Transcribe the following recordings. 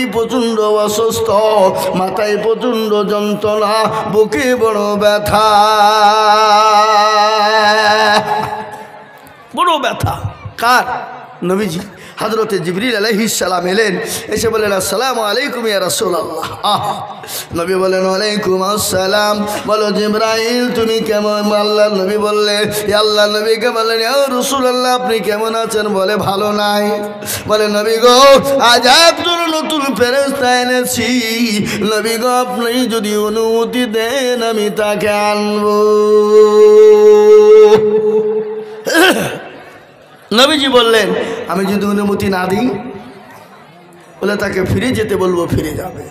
নবী প্রচণ্ড অসুস্থ, মাথায় প্রচণ্ড যন্ত্রণা, বুকে বড় ব্যথা, বড় ব্যথা। কার? নবীজি। হযরতে জিবরিল আলাইহিস সালাম এলেন, এসে বলেন আসসালামু আলাইকুম ইয়া রাসূলুল্লাহ। নবী বলেন ওয়ালাইকুম আসসালাম। বলো জিবরাইল তুমি কেমন? আল্লাহর নবী বললেন, ইয়া আল্লাহর নবীকে বললেন ইয়া রাসূলুল্লাহ আপনি কেমন আছেন? বলে ভালো নাই। বলে নবী গো আজ একজন নতুন ফেরেশতা এনেছি, নবী গো আপনি যদি অনুমতি দেন আমি তাকে আনবো। নবীজি বললেন আমি যদি অনুমতি না দিই? বলে তাকে ফিরে যেতে বলবো, ফিরে যাবে।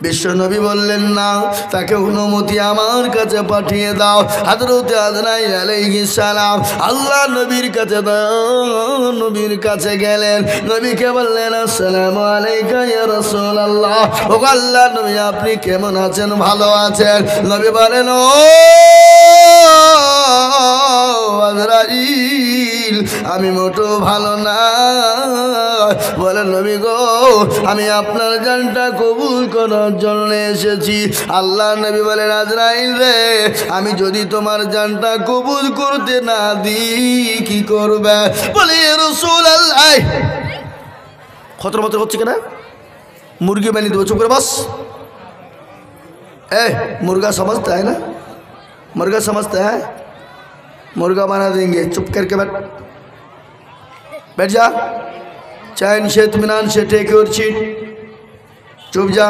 বিশ্ব নবী বললেন না, তাকে অনুমতি আমার কাছে পাঠিয়ে দাও। হযরত আজরাইল আলাইহিস সালাম আল্লাহ নবীর কাছে নবীর কাছে গেলেন, নবীকে বললেন আসসালামু আলাইকা ইয়া রাসূলুল্লাহ। ও আল্লাহ নবী আপনি কেমন আছেন? ভালো আছেন? নবী বলেন ও আজরাইল আমি মোটো ভালো না। বলে নবী গো আমি আপনার জানটা কবুল করার জন্য এসেছি। আল্লাহ নবী বলেন আজরাইল রে আমি যদি তোমার জানটা কবুল করতে না দিই কি করবে? বলে রাসূলুল্লাহ খতর মত হচ্ছে কেন? মুরগি বানিয়ে দেবো, চুপ করে বস। मुर्गा समझता है ना, मुर्गा समझता है, मुर्गा बना देंगे। चुप करके बैठ जा, चैन से इत्मीनान से टेक योर सीट, चुप जा।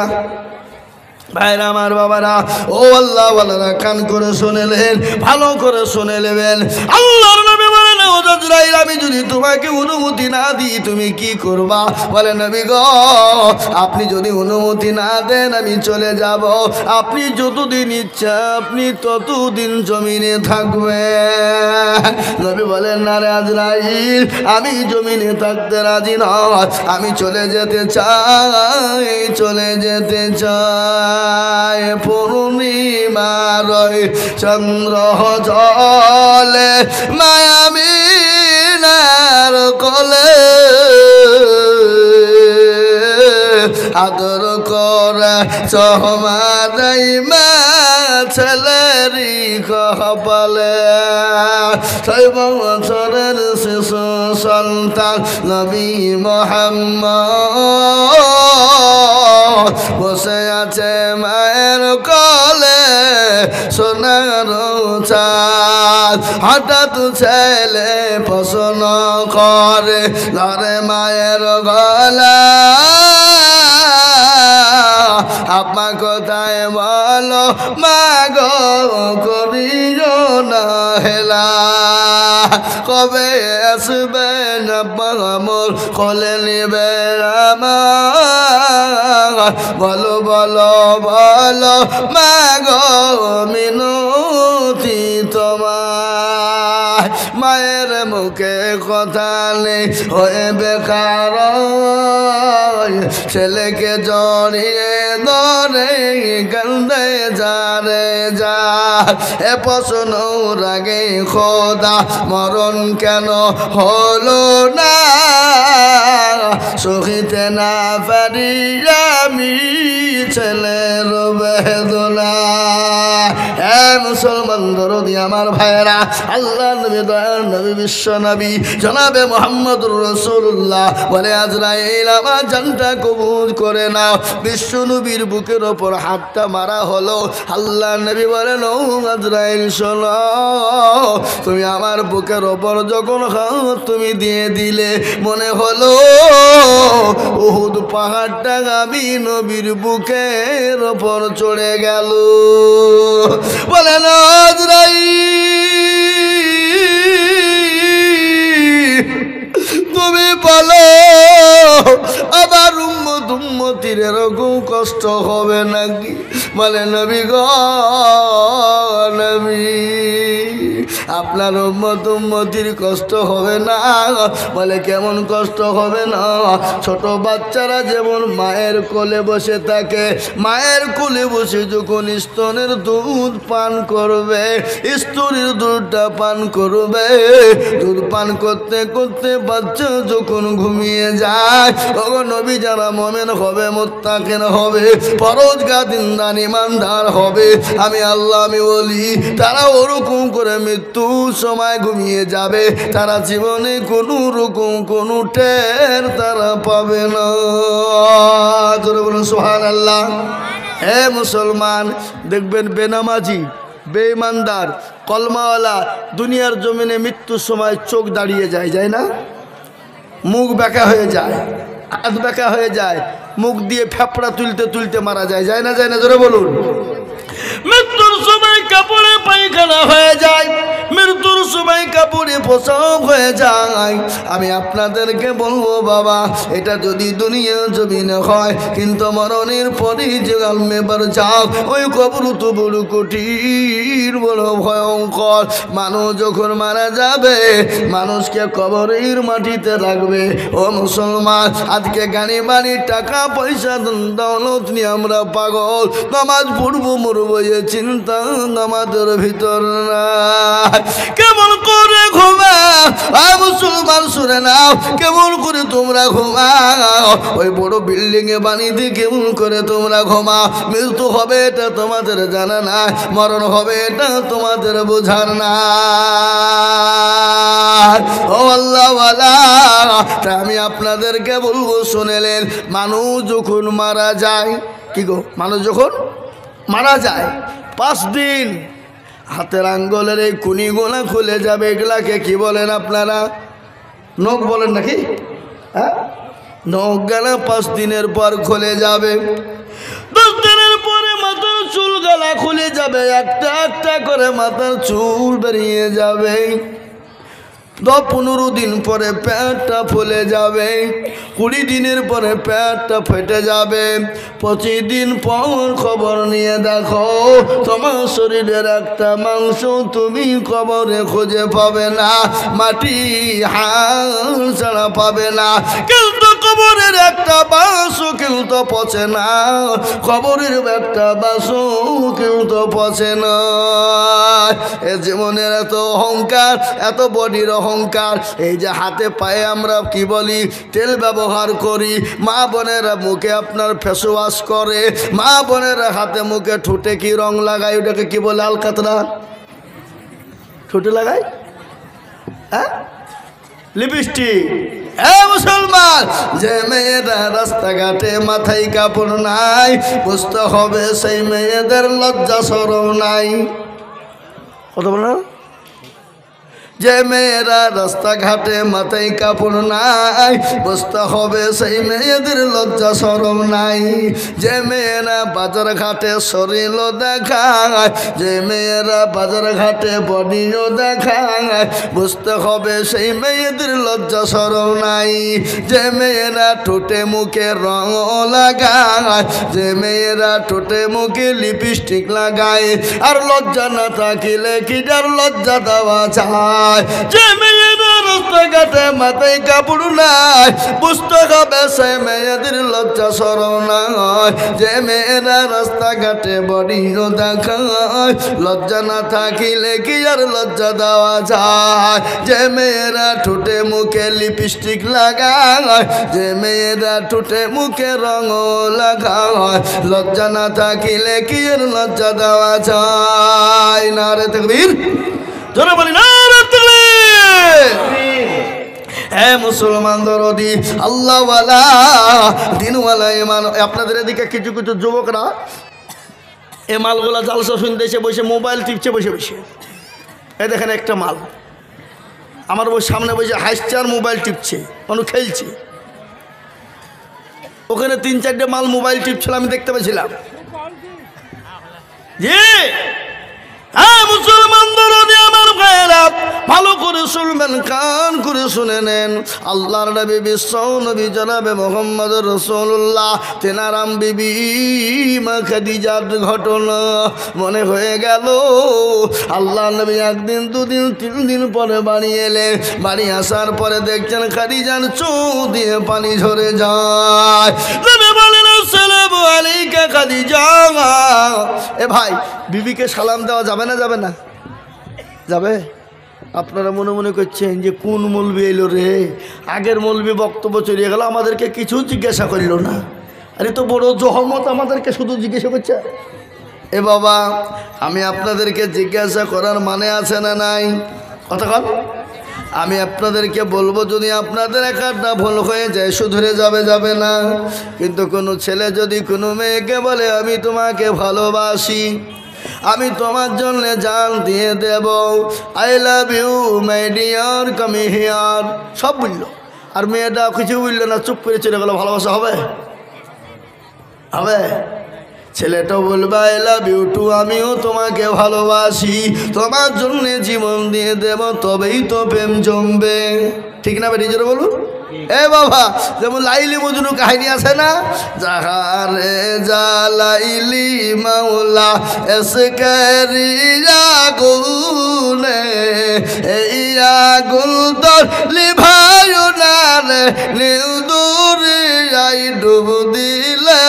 ভাইরা আমার বাবারা, ও আল্লাহ ওয়ালারা কান করে শুনে নেন, ভালো করে শুনে নেবেন। আল্লাহর নবী বলেন ও আজরাইল আমি যদি তোমাকে অনুমতি না দিই তুমি কি করবা? বলে নবী গো আপনি যদি অনুমতি না দেন আমি চলে যাব। আপনি যতদিন ইচ্ছা আপনি ততদিন জমিনে থাকবেন। নবী বলেন না রে আজরাইল আমি জমিনে থাকতে রাজি নয়, আমি চলে যেতে চাই, চলে যেতে চাই। পূর্ণিমার চন্দ্র জলে মায়ামিনার কলে আদর করে চহমাদাই মা ছেলেরি কপালে। 6 বছরের শিশু সন্তান নবী মুহাম্মদ বসে আছে মায়ের কোলে সোনার চাঁদ। হঠাৎ ছেলে প্রশ্ন করে ধরে মায়ের গলা, আপা কোথায় বলো মা গো করিও না হেলা, কবে আসবে না মোর কোলে নিবে আমার, বলো বলো বলো মা গো মিনতি তোমার। মায়ের মুখে কথা নেই হয়ে বেকার, ছেলেকে জড়িয়ে ধরে কান্দে যারে যা। এ প্রশ্ন রাগে খোদা মরণ কেন হলো না, সহিতে না পারি আমি ছেলের বেদনা। মুসলমান দরদি আমার ভাইয়েরা, আল্লাহ নবী দয়ার নবী বিশ্ব নবী জনাবে মুহাম্মদুর রাসূলুল্লাহ বলে আজরাইল আমার জানটা কবুল করে নাও। বিশ্ব নবীর বুকের ওপর হাতটা মারা হলো। আল্লাহ নবী বলেন ও আজরাইল শোনো, তুমি আমার বুকের ওপর যখন হাত তুমি দিয়ে দিলে মনে হলো উহুদ পাহাড়টা আমি নবীর বুকের ওপর চড়ে গেল। বলেন আজরাইল তুমি বলো আবার উম্মতির এরকম কষ্ট হবে নাকি? বলে নবী গো নবী আপনার উম্মতির কষ্ট হবে না। বলে কেমন কষ্ট হবে না? ছোট বাচ্চারা যেমন মায়ের কোলে বসে থাকে, মায়ের কোলে বসে যখন স্তনের দুধ পান করবে, স্তনের দুধটা পান করবে, দুধ পান করতে করতে বাচ্চা যখন ঘুমিয়ে যায়, তখন নবী যারা মনে মোমেন হবে, মুত্তাকিন হবে, পরহেজগার দিনদার ইমানদার হবে। আমি আল্লাহ আমি বলি তারা ওরকম করে মৃত্যুর সময় ঘুমিয়ে যাবে, তারা জীবনে কোনো রকম কোনো টের তারা পাবে না। জোরে বলুন সুবহানাল্লাহ। হে মুসলমান, দেখবেন বেনামাজি, বেঈমানদার, কলমাওয়ালা দুনিয়ার জমিনে মৃত্যুর সময় চোখ দাঁড়িয়ে যায়, যায় না? মুখ বেঁকা হয়ে যায়, হাত বেঁকা হয়ে যায়, মুখ দিয়ে ফেপড়া তুলতে তুলতে মারা যায়, যায় না? যায় না? জোরে বলুন। মৃত্যুর সময় কাপড়ে পায়খানা হয়ে যায়, মৃত্যুর সময় কাপড়ে প্রসব হয়ে যায়। আমি আপনাদেরকে বলবো বাবা, এটা যদি দুনিয়া জমিনে হয়, কিন্তু মরণের পরে যে আলমেবার যাও, ওই কবর তো বড় কঠিন, বড় ভয়ঙ্কর। মানুষ যখন মারা যাবে, মানুষকে কবরের মাটিতে রাখবে। ও মুসলমান, আজকে গাড়ি বাড়ি টাকা পয়সা দৌলত নিয়ে আমরা পাগল, নামাজ পড়বো মরবো এ চিন্তা আমাদের ভিতর না। কেমন করে ঘুমাও মুসলমান, শুনে নাও, কেমন করে তোমরা ঘুমাও? ওই বড় বিল্ডিং এ বানিয়ে কেমন করে তোমরা ঘুমাও? মৃত্যু হবে এটা তোমাদের জানা না, মরণ হবে এটা তোমাদের বোঝার না। ও আল্লাহওয়ালা, তা আমি আপনাদেরকে বলবো শুনেলেন, মানুষ যখন মারা যায়, কি গো, মানুষ যখন মারা যায় 5 দিন হাতের আঙ্গুলের এই কুনিগুলা খুলে যাবে। এগুলাকে কি বলেন আপনারা? নখ বলেন নাকি? হ্যাঁ, নখ গেলা 5 দিনের পর খুলে যাবে। 10 দিনের পরে মাথার চুল গলা খুলে যাবে, একটা একটা করে মাথার চুল বেরিয়ে যাবে। 10-15 দিন পরে পেটটা ফুলে যাবে, 20 দিনের পরে পেটটা ফেটে যাবে। 25 দিন পর খবর নিয়ে দেখো, তোমার শরীরের একটা মাংস তুমি কবরে খুঁজে পাবে না, মাটি হাল ছাড়া পাবে না। কিন্তু কবরের একটা বাসও কিন্তু পচে না, কবরের একটা বাসও কিন্তু পচে না। এ জীবনের এত অহংকার, এত বডির অহংকার, এই যে হাতে পায়ে আমরা কি বলি, তেল ব্যবহার করি, মা বোনেরা মুখে আপনার ফেস ওয়াশ করে, মা বোনেরা হাতে মুখে ঠোঁটে কি রং লাগায়, ওটাকে কি বলে? আলকাতরা। ঠোঁটে লাগায়, হ্যাঁ, লিপস্টিক। হ্যাঁ মুসলমান, যে মেয়েরা রাস্তাঘাটে মাথায় কাপড় নাই, বুঝতে হবে সেই মেয়েদের লজ্জা শরম নাই। কথা বলো না? যে মেয়েরা রাস্তাঘাটে মাথায় কাপড় নাই, বুঝতে হবে সেই মেয়েদের লজ্জা শরম নাই। যে মেয়েরা বাজার ঘাটে শরীরও দেখায়, যে মেয়েরা বাজার ঘাটে বডিও দেখায়, বুঝতে হবে সেই মেয়েদের লজ্জা শরম নাই। যে মেয়েরা ঠোঁটে মুখে রং লাগায়, যে মেয়েরা ঠোঁটে মুখে লিপস্টিক লাগায়, আর লজ্জা না থাকিলে কি যার লজ্জা দেওয়া যায়? যে মেয়েরা রাস্তাঘাটে মাথায় কাপড় নাই, বুঝতে হবে সেই মেয়েদের লজ্জা শরম নাই। যে মেয়েরা রাস্তাঘাটে বডিও দেখায়, লজ্জা না থাকিলে কি আর লজ্জা দেওয়া যায়? যে মেয়েরা ঠোঁটে মুখে লিপস্টিক লাগায়, যে মেয়েরা ঠোঁটে মুখে রং লাগায়, লজ্জা না থাকিলে কি আর লজ্জা দেওয়া যায়? নারে তাকবীর, জোরে বলি নারে তাকবীর। হ্যাঁ মুসলমান দরদি, আল্লাহওয়ালা, দিনওয়ালা ইমান। আপনাদের এদিকে কিছু কিছু যুবকরা এ মালগুলা জালসা শুনতে এসে বসে মোবাইল টিপছে বসে বসে। এই দেখেন একটা মাল আমার সামনে বসে হাসছে আর মোবাইল টিপছে, মানুষ খেলছে। ওখানে 3-4টে মাল মোবাইল টিপছিল, আমি দেখতে পেয়েছিলাম। জি হ্যাঁ মুসলমান দরদি আমার ভাইয়েরা, ভালো করে শুনবেন, কান করে শুনে নেন। আল্লাহর নবী, বিশ্ব নবী জনাবে মোহাম্মদ রাসূলুল্লাহ, তেনারাম বিবি মা খাদিজার ঘটনা মনে হয়ে গেল। আল্লাহ নবী 1 দিন 2 দিন 3 দিন পরে বাড়ি এলেন। বাড়ি আসার পরে দেখছেন খাদিজার চোখ দিয়ে পানি ঝরে যায়। নবী বলেন, আসসালামু আলাইকা খাদিজা। এ ভাই, বিবিকে সালাম দেওয়া যাবে না? যাবে না? যাবে। আপনারা মনে মনে করছেন যে কোন মৌলবি এলো রে, আগের মৌলবি বক্তব্য চলিয়ে গেল, আমাদেরকে কিছু জিজ্ঞাসা করল না। আরে তো বড় জহমত আমাদেরকে শুধু জিজ্ঞাসা করছে। এ বাবা, আমি আপনাদেরকে জিজ্ঞাসা করার মানে আছে না নাই? কথা কন। আমি আপনাদেরকে বলবো, যদি আপনাদের একটা ভুল হয়ে যায় শুধরে যাবে, যাবে না? কিন্তু কোনো ছেলে যদি কোনো মেয়েকে বলে আমি তোমাকে ভালোবাসি, আমি তোমার জন্য জান দিয়ে দেব, I love you my dear come here, সব বললো, আর মেয়েটা কিছু বললো না, চুপ করে চলে গেলো, ভালোবাসা হবে? হবে? ছেলেটাও বলবে আই লাভ ইউ টু, আমিও তোমাকে ভালোবাসি, তোমার জন্য জীবন দিয়ে দেব, তবেই তো প্রেম জমবে। ঠিক না ভাই? নিজেরা বলুন। এ বাবা, যেমন লাইলি মজনু কাহিনী আছে না, জাহারে জালাইলি মাওলা এসকারি আগুনে, এই আগুন তোর লিভায়ু না রে, নীল দূরিয়াই ডুব দিলে,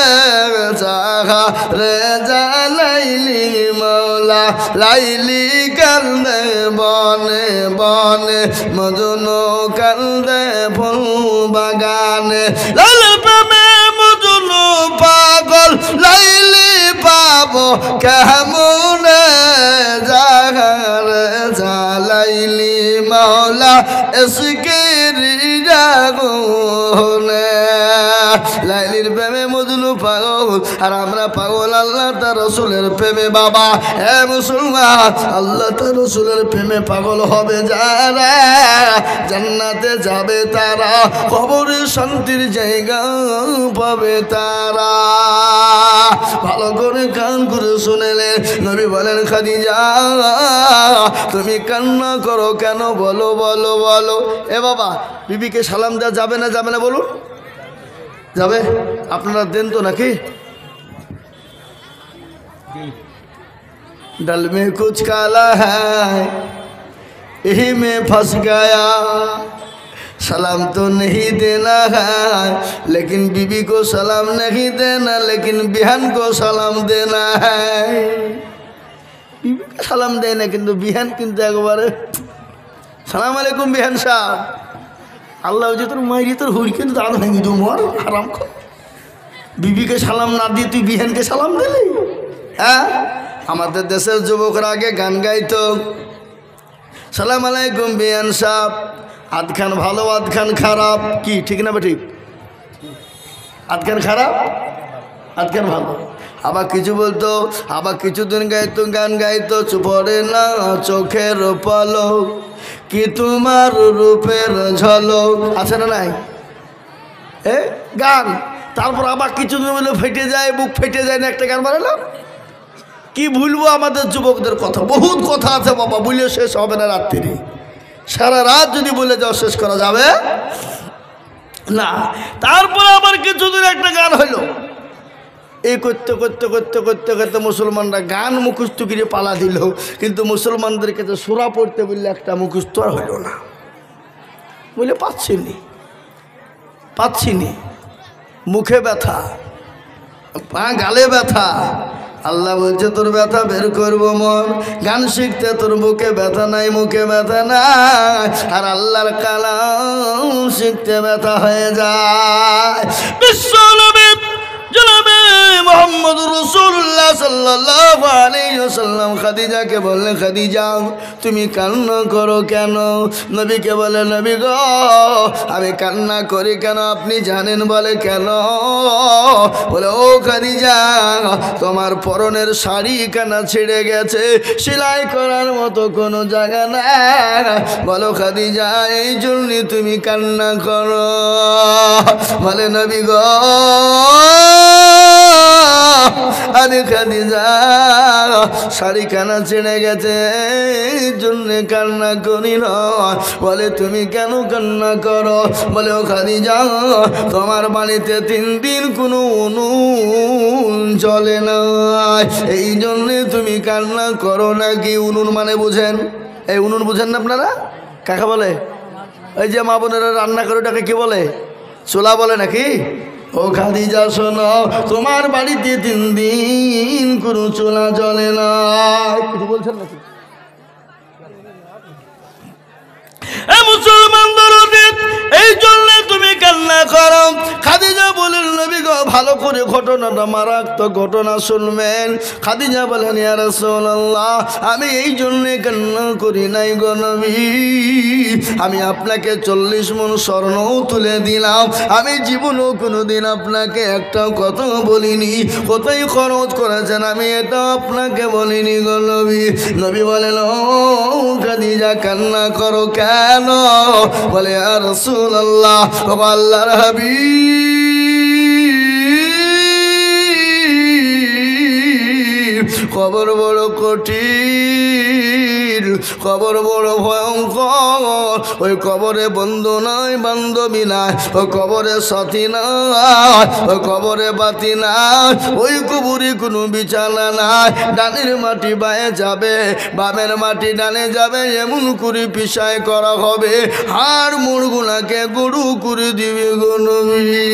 জাহারে জালাইলি মাওলা লাইলি কান্দে বনে বনে, মজনু কান্দে ফুল বাগানে, লাইলি প্রেমে মজনু পাগল, লাইলি পাবো কেমনে, জাহারে জালাইলি মাওলা এসকেরি আগুনে। লাইলির প্রেমে মজনু পাগল, আর আমরা পাগল আল্লাহ তার রসুলের প্রেমে। বাবা হে মুসলমান, আল্লাহ তার রসুলের প্রেমে পাগল হবে যারা, জান্নাতে যাবে তারা, কবরে শান্তির জায়গা পাবে তারা। ভালো করে কান করে শুনেলে নবী বলেন, খাদিজা তুমি কান্না করো কেন, বলো বলো বলো। এ বাবা, বিবিকে সালাম দেওয়া যাবে না, যাবে না বলুন? যাবে? আপনারা দেন তো নাকি? डल में कुछ काला है यही में फंस गया, सलाम तो नहीं देना है लेकिन बीबी को सलाम नहीं देना, लेकिन बिहान को सलाम देना है। बीबी को सलाम देना किंतु बिहान किंतु एक बार सलाम अलैकुम बिहान साहब, আল্লাহ যে তোর মাইরি তোর হুড় কিন্তু দাঁত ভেঙে দু মর হারাম কর। বিবিকে সালাম না দিয়ে তুই বিহানকে সালাম দিলি? হ্যাঁ, আমাদের দেশের যুবকরা আগে গান গাইতো, সালাম আলাইকুম বিহান সাহেব, আধখান ভালো আধখান খারাপ, কি ঠিক না ঠিক? আধখান খারাপ আধখান ভালো। আবার কিছু বলতো, আবার কিছুদিন গাইতো, গান গাইতো, চুপড়ে না চোখের পলক কি তোমার রূপের ঝলক, আছে না নাই? গান। তারপর আবার কিছুদিন বলে ফেটে যায়, বুক ফেটে যায় না, একটা গান বানালাম। কি ভুলবো আমাদের যুবকদের কথা, বহুত কথা আছে বাবা, বলে শেষ হবে না রাত্রি, সারা রাত যদি বলে যাও শেষ করা যাবে না। তারপর আবার কিছুদিন একটা গান হইলো, এই করতে করতে করতে করতে করতে মুসলমানরা গান মুখস্থ করে পালা দিল, কিন্তু মুসলমানদেরকে তো সূরা পড়তে বললে একটা মুখস্থ আর হইল না, বলে পাচ্ছিনি, মুখে ব্যথা, পা গালে ব্যথা। আল্লাহ বলছে তোর ব্যথা বের করবো মন, গান শিখতে তোর বুকে ব্যথা নাই, মুখে ব্যথা নাই, আর আল্লাহর কালাম শিখতে ব্যথা হয়ে যায়। বিশ্ব নবী জনাবে মুহাম্মদুর রাসূলুল্লাহ সাল্লাল্লাহু আলাইহি ওয়াসাল্লাম খাদিজাকে বললেন, খাদিজা তুমি কান্না করো কেন? নবীকে বলে, নবী গো আমি কান্না করি কেন আপনি জানেন? বলে কেন? বলে ও খাদিজা তোমার পরনের শাড়ি কানা ছিঁড়ে গেছে, সেলাই করার মতো কোনো জায়গা না। বলো খাদিজা এই জন্য তুমি কান্না করো? বলে নবী গো আরে খাদিজা শাড়ি কানা ছিঁড়ে গেছে এই জন্যে কান্না করি না। বলে তুমি কেন কান্না করো? বলে ও খাদিজা তোমার বাড়িতে 3 দিন কোনো উনুন চলে না, এই জন্যে তুমি কান্না করো নাকি? উনুন মানে বুঝেন? এই উনুন বুঝেন না আপনারা? কাকে বলে? এই যে মা বোনেরা রান্না করে ওটাকে কি বলে? চুলা বলে নাকি? ও খাদিজা শোনো, তোমার বাড়িতে 3 দিন কোনো চুলা জ্বলে না। কিছু বলছেন নাকি? মুসলমান এই জন্য তুমি কান্না করো। খাদিজা বলেন নবী গো ভালো করে ঘটনাটা মারাত্মক ঘটনা শুনবেন। খাদিজা বলেন ইয়া রাসূলুল্লাহ আমি এই জন্য কান্না করি নাই গো নবী, আমি আপনাকে 40 মণ স্বর্ণ তুলে দিলাম, আমি জীবনও কোনোদিন আপনাকে একটা কথা বলিনি, কোথায় খরচ করেছেন আমি এটা আপনাকে বলিনি গো নবী। নবী বলেন ও খাদিজা কান্না করো কেন? বলে ইয়া রাসূলুল্লাহ ও আল্লাহর হাবিব কবর বড় কঠিন, কবর বড় ভয়ঙ্কর, ওই কবরে বন্ধু নাই বান্ধবী নাই, ওই কবরে সাথী নাই, ওই কবরে বাতি নাই, ওই কবরে কোনো বিছানা নাই, ডানের মাটি বায়ে যাবে বামের মাটি ডানে যাবে, এমন করে পিছায় করা হবে হাড় মুড়গুলাকে গরু করে দিবে গো নবী।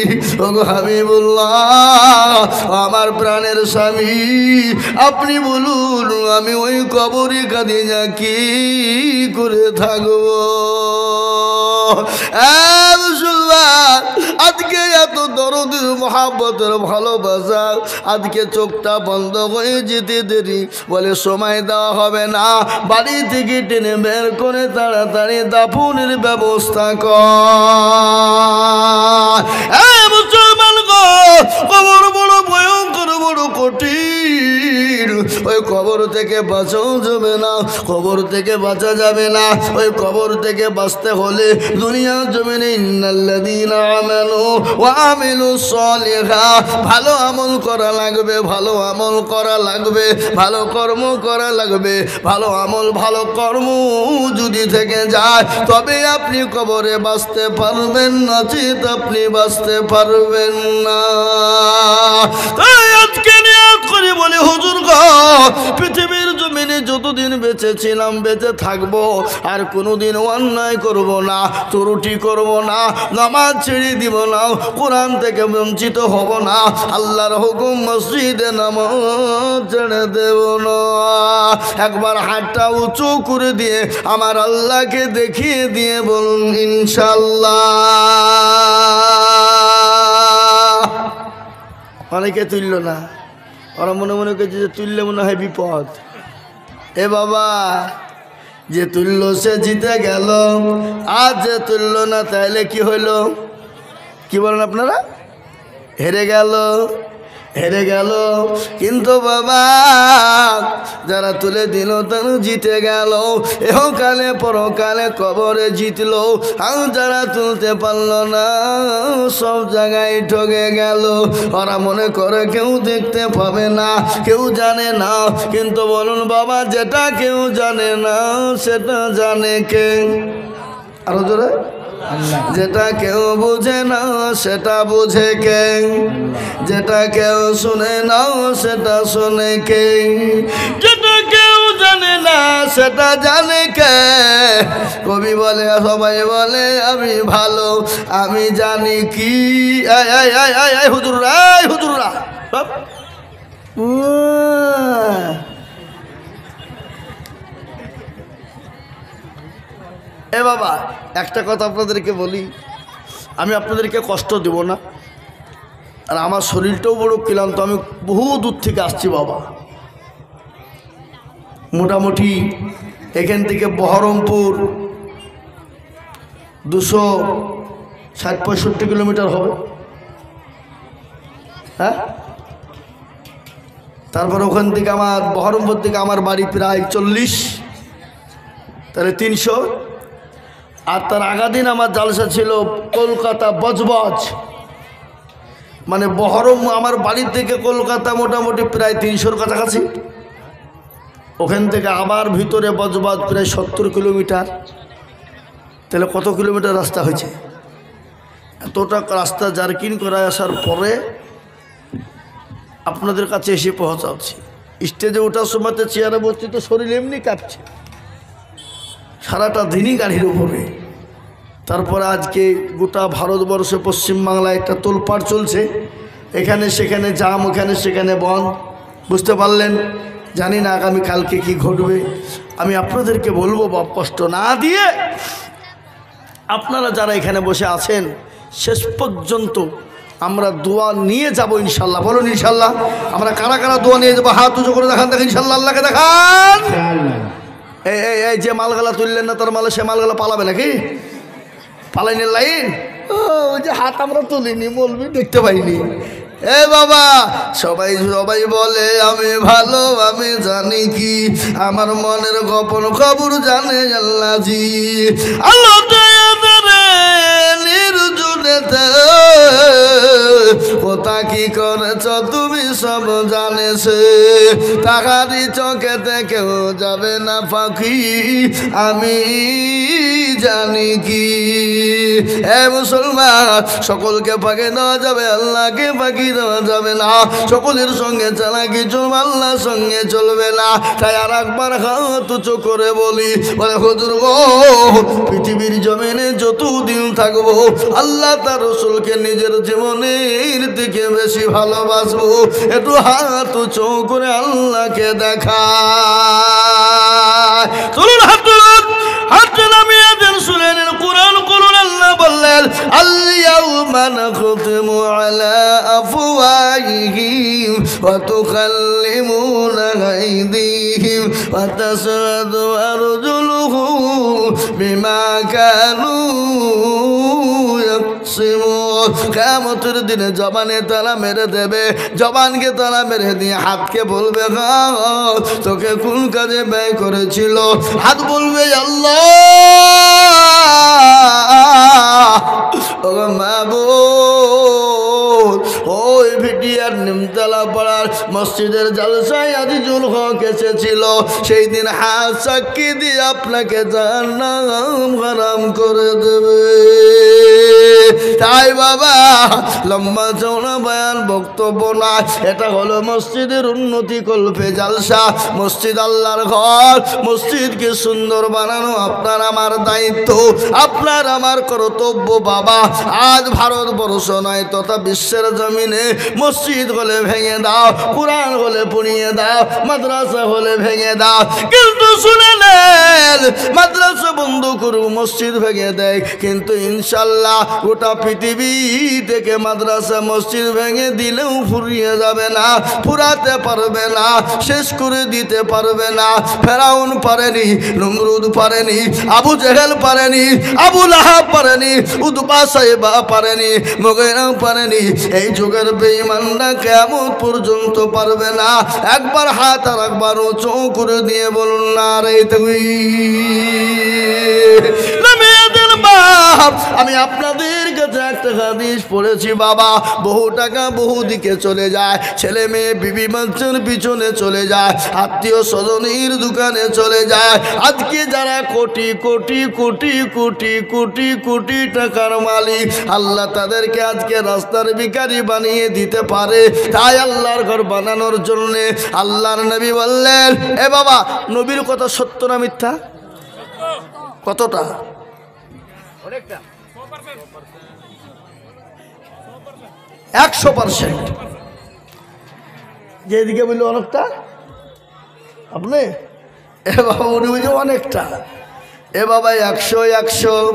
ও হাবিবুল্লাহ আমার প্রাণের স্বামী আপনি বলুন আমি ওই কবরে খাদিজা কি করে থাকবো? আজকে এত দরদের মহাব্বতের ভালোবাসা, আজকে চোখটা বন্ধ হয়ে যেতে দেরি, বলে সময় দেওয়া হবে না, বাড়ি থেকে টেনে বের করে তাড়াতাড়ি দাফনের ব্যবস্থা কর। মুসলমান গো কবর বড় ভয়ঙ্কর বড় কঠিন, ওই কবর থেকে বাঁচাও যাবে না, কবর থেকে বাঁচা যাবে না, ওই কবর থেকে বাঁচতে হলে দুনিয়ার জমিনে ইন্নাল্লাযীনা আমানু ওয়া আমিলুস সালিহাত ভালো আমল করা লাগবে, ভালো আমল করা লাগবে, ভালো কর্ম করা লাগবে, ভালো আমল ভালো কর্ম যদি থেকে যায় তবে আপনি কবরে বাঁচতে পারবেন, নচিত আপনি বাঁচতে পারবেন না। তাই আজকে নিয়ত করে বলে হুজুর গো পৃথিবীর জমিনে যতদিন বেঁচে ছিলাম বেঁচে থাকবো, আর কোনোদিন অন্যায় করব না, ত্রুটি করব না, নামাজ ছেড়ে দিব না, কোরআন থেকে বঞ্চিত হব না, আল্লাহর হুকুম মসজিদে নামাজ ছেড়ে দেব না। একবার হাতটা উঁচু করে দিয়ে আমার আল্লাহকে দেখিয়ে দিয়ে বলুন ইনশাল্লাহ। অনেকে তুলল না, ওরা মনে মনে করছে যে তুললে মনে হয় বিপদ। এ বাবা যে তুলল সে জিতে গেল, আর যে তুলল না তাহলে কি হইল? কি বলেন আপনারা? হেরে গেল, হেরে গেল। কিন্তু বাবা যারা তুলে দিল তারা জিতে গেল, এহকালে পরকালে কবরে জিতলো। আর যারা তুলতে পারল না সব জায়গায় ঠকে গেল। ওরা মনে করে কেউ দেখতে পাবে না, কেউ জানে না, কিন্তু বলুন বাবা যেটা কেউ জানে না সেটা জানে কে? আরো জোরে, যেটা কেউ বুঝে না সেটা বুঝে কে? যেটা কেউ শুনে না সেটা শুনে কে? যেটা কেউ জানে না সেটা জানে কে? কবি বলে সবাই বলে আমি ভালো আমি জানি কি। হুজুররা হুজুররা এ বাবা একটা কথা আপনাদেরকে বলি, আমি আপনাদেরকে কষ্ট দেব না, আর আমার শরীরটাও বড় ক্লান্ত, আমি বহু দূর থেকে আসছি বাবা। মোটামুটি এখান থেকে বহরমপুর 260-65 কিলোমিটার হবে, হ্যাঁ। তারপর ওখান থেকে আমার বহরমপুর থেকে আমার বাড়ি প্রায় 40, তাহলে 300। আর তার আগা দিন আমার জালসা ছিল কলকাতা বজবজ, মানে বহরম আমার বাড়ির থেকে কলকাতা মোটামুটি প্রায় 300-র কাছাকাছি। ওখান থেকে আবার ভিতরে বজবজ প্রায় 70 কিলোমিটার। তাহলে কত কিলোমিটার রাস্তা হয়েছে? এতটা রাস্তা জার্কিং করে আসার পরে আপনাদের কাছে এসে পৌঁছাচ্ছি। স্টেজে ওঠার সময় চেয়ারে বসছি তো শরীর এমনি কাঁপছে, সারাটা দিনই গাড়ির উপরে। তারপরে আজকে গোটা ভারতবর্ষে পশ্চিমবাংলায় একটা তোলপাড় চলছে, এখানে সেখানে জাম, ওখানে সেখানে বন্ধ, বুঝতে পারলেন। জানি না আগামী কালকে কি ঘটবে। আমি আপনাদেরকে বলবো বাপ কষ্ট না দিয়ে আপনারা যারা এখানে বসে আছেন শেষ পর্যন্ত আমরা দোয়া নিয়ে যাব ইনশাল্লাহ। বলুন ইনশাল্লাহ। আমরা কারা কারা দোয়া নিয়ে যাবো? হাত উঁচু করে দেখান, দেখেন ইনশাল্লাহ। আল্লাহকে দেখান। এই এই এই যে মালগালা তুললেন না তার মালে, সে মালগালা পালাবে নাকি? পালাইনের লাইন। ওই যে হাত আমরা তুলিনি, বলবি দেখতে পাইনি। এ বাবা, সবাই সবাই বলে আমি ভালো, আমি জানি কি আমার মনের গোপন খবর জানে আল্লাহজি। আল্লাহ নির্জনেতে কোথা কি করেছ তুমি সব জানেছে, তাহারি চোখেতে কেউ যাবে না পাখি, আমি জানি কি। এ মুসলমান, সকলকে ফাঁকি দেওয়া যাবে, আল্লাহকে ফাঁকি দেওয়া যাবে না। সকলের সঙ্গে চালাকি চলবে, আল্লাহর সঙ্গে চলবে না। তাই আর একবার হাত উঁচু করে বলি, বলে হুজুর গো, পৃথিবীর জমিনে যতদিন থাকবো আল্লাহ তার রসুলকে নিজের জীবনের দিকে বেশি ভালোবাসবো। একটু হাত উঁচু করে আল্লাহকে দেখা। চলুন হাত তুলুন, হাত নামিয়ে দেন, শুনেন কোরআন করুন। আল্লাহ বললেন আল-ইয়াউমা নাখতিমু আলা আফওয়াহিহিম ওয়া তুকাল্লিমুনা আইদিহিম ওয়া তাশহাদু আরজুলুহুম বিমা কানু ইয়াকসিমুন। কিয়ামতের দিনে জবানে তালা মেরে দেবে, জবানকে তালা মেরে দিয়ে হাতকে বলবে তোকে কোন কাজে ব্যয় করেছিল। হাত বলবে আল্লাহ, ও মাবুদ, ওই ভিডিয়ার নিমতলা পাড়ার মসজিদের জালসায় আজিজুল হক এসেছিল, সেই দিন হাত সাক্ষী দিয়ে আপনাকে জাহান্নাম হারাম করে দেবে। তাই বাবা, লম্বা চওড়া বয়ান বক্তব্য না, এটা হলো মসজিদের উন্নতি কল্পে জালসা। মসজিদ আল্লাহর ঘর, মসজিদকে সুন্দর বানানো আপনার আমার দায়িত্ব, আপনার আমার কর্তব্য বাবা। আজ ভারতবর্ষ নয় তথা বিশ্বের জমিনে মসজিদ হলে ভেঙে দাও, কোরআন হলে পড়িয়ে দাও, মাদ্রাসা হলে ভেঙে দাও। কিন্তু শুনে নেন, মাদ্রাসা বন্ধ করুক, মসজিদ ভেঙে দেয়, কিন্তু ইনশাল্লাহ গোটা পৃথিবী থেকে মাদ্রাসা মসজিদ ভেঙে দিলেও ফুরিয়ে যাবে না, ফুরাতে পারবে না, শেষ করে দিতে পারবে না। ফেরাউন পারেনি, নমরুদ পারেনি, আবু জেহেল পারেনি, আবু লাহাব পারেনি, উতবা সাইবা পারেনি, মুগীরা পারেনি। এই যুগের বেঈমানরা কিয়ামত পর্যন্ত পারবে না। একবার হাত আর একবার উঁচু করে দিয়ে বলুন নারে তাকবীর। নামেদের বাপ, আমি আপনাদের কাছে একটা হাদিস পড়েছি বাবা। বহু টাকা বহু দিকে চলে যায়, ছেলে মেয়ে বিবি বাচ্চার পিছনে চলে যায়, আত্মীয় স্বজনের দোকানে চলে যায়। আজকে যারা কোটি কোটি কোটি কোটি কোটি কোটি টাকার মালিক, আল্লাহ তাদেরকে আজকে রাস্তার ভিখারি বানিয়ে দিতে পারে। তাই আল্লাহর ঘর বানানোর জন্যে আল্লাহর নবী বললেন, এ বাবা, নবীর কথা সত্য না মিথ্যা? কতটা? 100%। যেদিকে বললো অনেকটা, আপনি এ বাবা উনি বুঝে অনেকটা। এ বাবা 100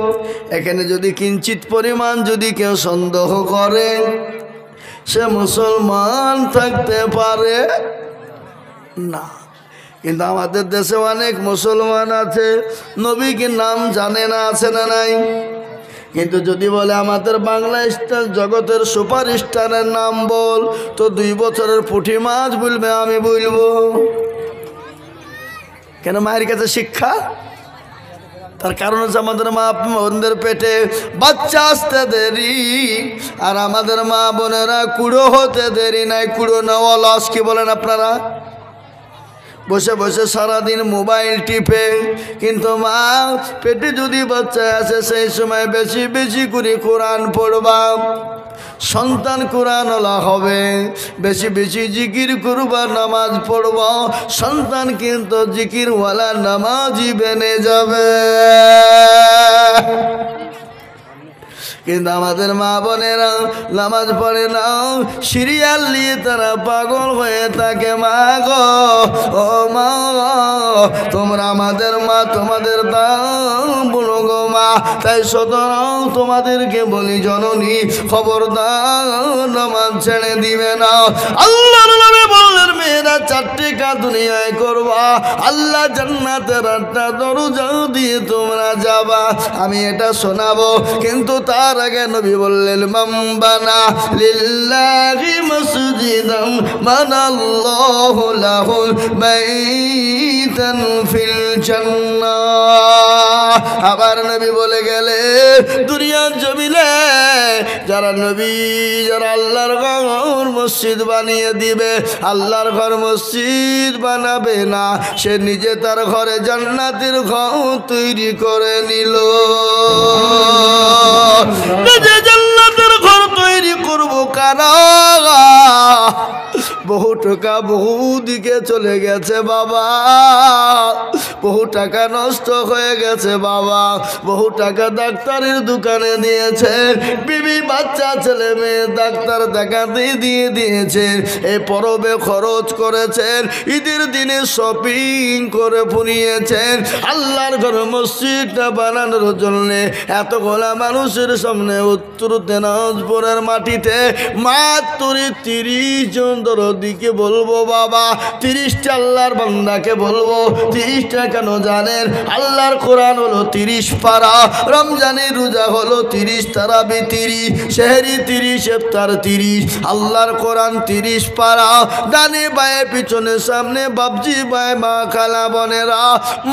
এখানে যদি কিঞ্চিত পরিমাণ যদি কেউ সন্দেহ করে, সে মুসলমান থাকতে পারে না। কিন্তু আমাদের দেশে অনেক মুসলমান আছে, নবীকে নাম জানে না, আছে না নাই? কিন্তু যদি বলে আমাদের বাংলা স্টার জগতের সুপার স্টারের নাম বল, তো 2 বছরের পুঁটি মাছ বলবে, আমি বলবো কেন? মায়ের কাছে শিক্ষা। তার কারণ হচ্ছে আমাদের মা বোনদের পেটে বাচ্চা আসতে দেরি, আর আমাদের মা বোনেরা কুড়ো হতে দেরি নাই। কুড়ো না অলস, কি বলেন আপনারা? বসে বসে সারাদিন মোবাইল টিপে। কিন্তু মা পেটে যদি বাচ্চা আসে, সেই সময় বেশি বেশি করে কোরআন পড়বা, সন্তান কোরআনওয়ালা হবে। বেশি বেশি জিকির করবা, নামাজ পড়বা, সন্তান কিন্তু জিকিরওয়ালা নামাজি বেনে যাবে। কিন্তু আমাদের মা বোনেরা নামাজ পড়ে না, সিরিয়াল নিয়ে তারা পাগল হয়ে থাকে। মা গো, ও মা, তোমরা আমাদের মা, তোমাদের দাম বলো গো মা। তাই সুতরাং তোমাদেরকে বলি জননী, খবরদার নামাজ ছেড়ে দিবে না। আল্লাহর নবী বললেন, মেয়েরা 4টি কাজ দুনিয়ায় করবা, আল্লাহ জান্নাতের 8টা দরজা দিয়ে তোমরা যাবা। আমি এটা শোনাবো, কিন্তু তার আগে নবী বললেন, মামবানা লিল্লাহি মসজিদাম বানাল্লাহু লাহুল বাইতান ফিল জান্নাহ। আবার নবী বলে গেলে, দুনিয়ার জমিনে যারা নবী, যারা আল্লাহর ঘর মসজিদ বানিয়ে দিবে, আল্লাহর ঘর মসজিদ বানাবে না, সে নিজে তার ঘরে জান্নাতের ঘর তৈরি করে নিল। নিজে জান্নাতের ঘর তৈরি করবো কারা? বহু টাকা বহু দিকে চলে গেছে বাবা, বহু টাকা নষ্ট হয়ে গেছে বাবা, বহু টাকা ডাক্তারের দোকানে দিয়েছেন, বিবি বাচ্চা ছেলে মেয়ে ডাক্তার দেখাতে দিয়ে দিয়েছেন, এই পরবে খরচ করেছেন, ঈদের দিনে শপিং করে ফুরিয়েছেন। আল্লাহর ঘর মসজিদটা বানানোর জন্যে এতগুলা মানুষের সামনে উত্তর দিনাজপুরের মাটিতে মাত্র 30 জন দরদিকে বলবো বাবা, 30টা আল্লাহর বান্দাকে বলবো। 30টা কেন জানেন? আল্লাহর কোরআন হলো 30 পারা, রমজানের রোজা হলো 30, তারাবি 30, সেহরি 30, ইফতার 30। আল্লাহর কোরআন 30 পারা। ডানে বায়ে পিছনে সামনে বাবজি বায়ে মা খালা বোনেরা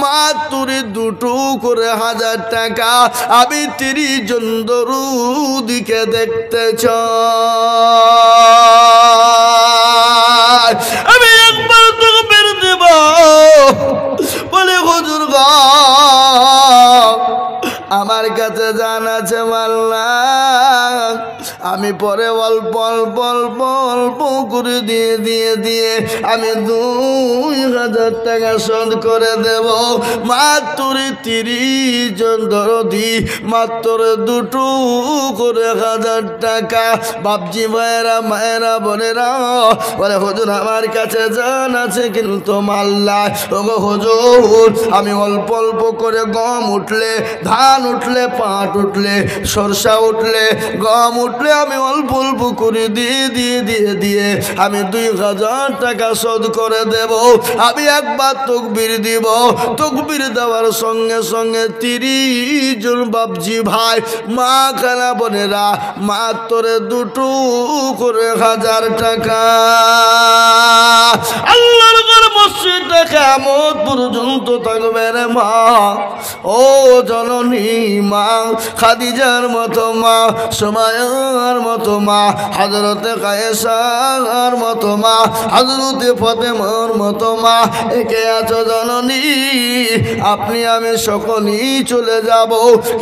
মাত্র 2 করে 1000 টাকা। আমি 30 জন দরুদিকে দেখতে চাই। আমি একবার তোকে বের দেব বলে, হুজুর গো, আমার কাছে জান আছে মাল্লা, আমি পরে অল্প অল্প অল্প অল্প করে দিয়ে আমি 2000 টাকা শোধ করে দেব। মাত্র 30 জন দরদি, মাত্র 2 করে 1000 টাকা। বাপজি ভাইয়েরা, মায়েরা, বোনেরা বলে, হুজুর আমার কাছে জান আছে কিন্তু মাল্লা। ওগো হুজুর, আমি অল্প অল্প করে গম উঠলে, ধান উঠলে, পাট উঠলে, সরষা উঠলে, গম উঠলে আমি অল্প অল্প করে দিয়ে আমি 2000 টাকা শোধ করে দেব। আমি একবার তকবীর দিব, তকবীর দেওয়ার সঙ্গে সঙ্গে 30 জন বাপজি ভাই, মা খালা বোনেরা মাত্র 2 করে 1000 টাকা। আল্লাহর ঘর মসজিদটা কিয়ামত পর্যন্ত থাকবে রে মা। ও জননী মা, খাদিজার মতো মা, সুমাইয়ার মতো মা, হযরতে কায়েসার মতো মা, হযরতে ফাতেমার মতো মা, একে আছো জননী। আপনি আমি সকলেই চলে যাব,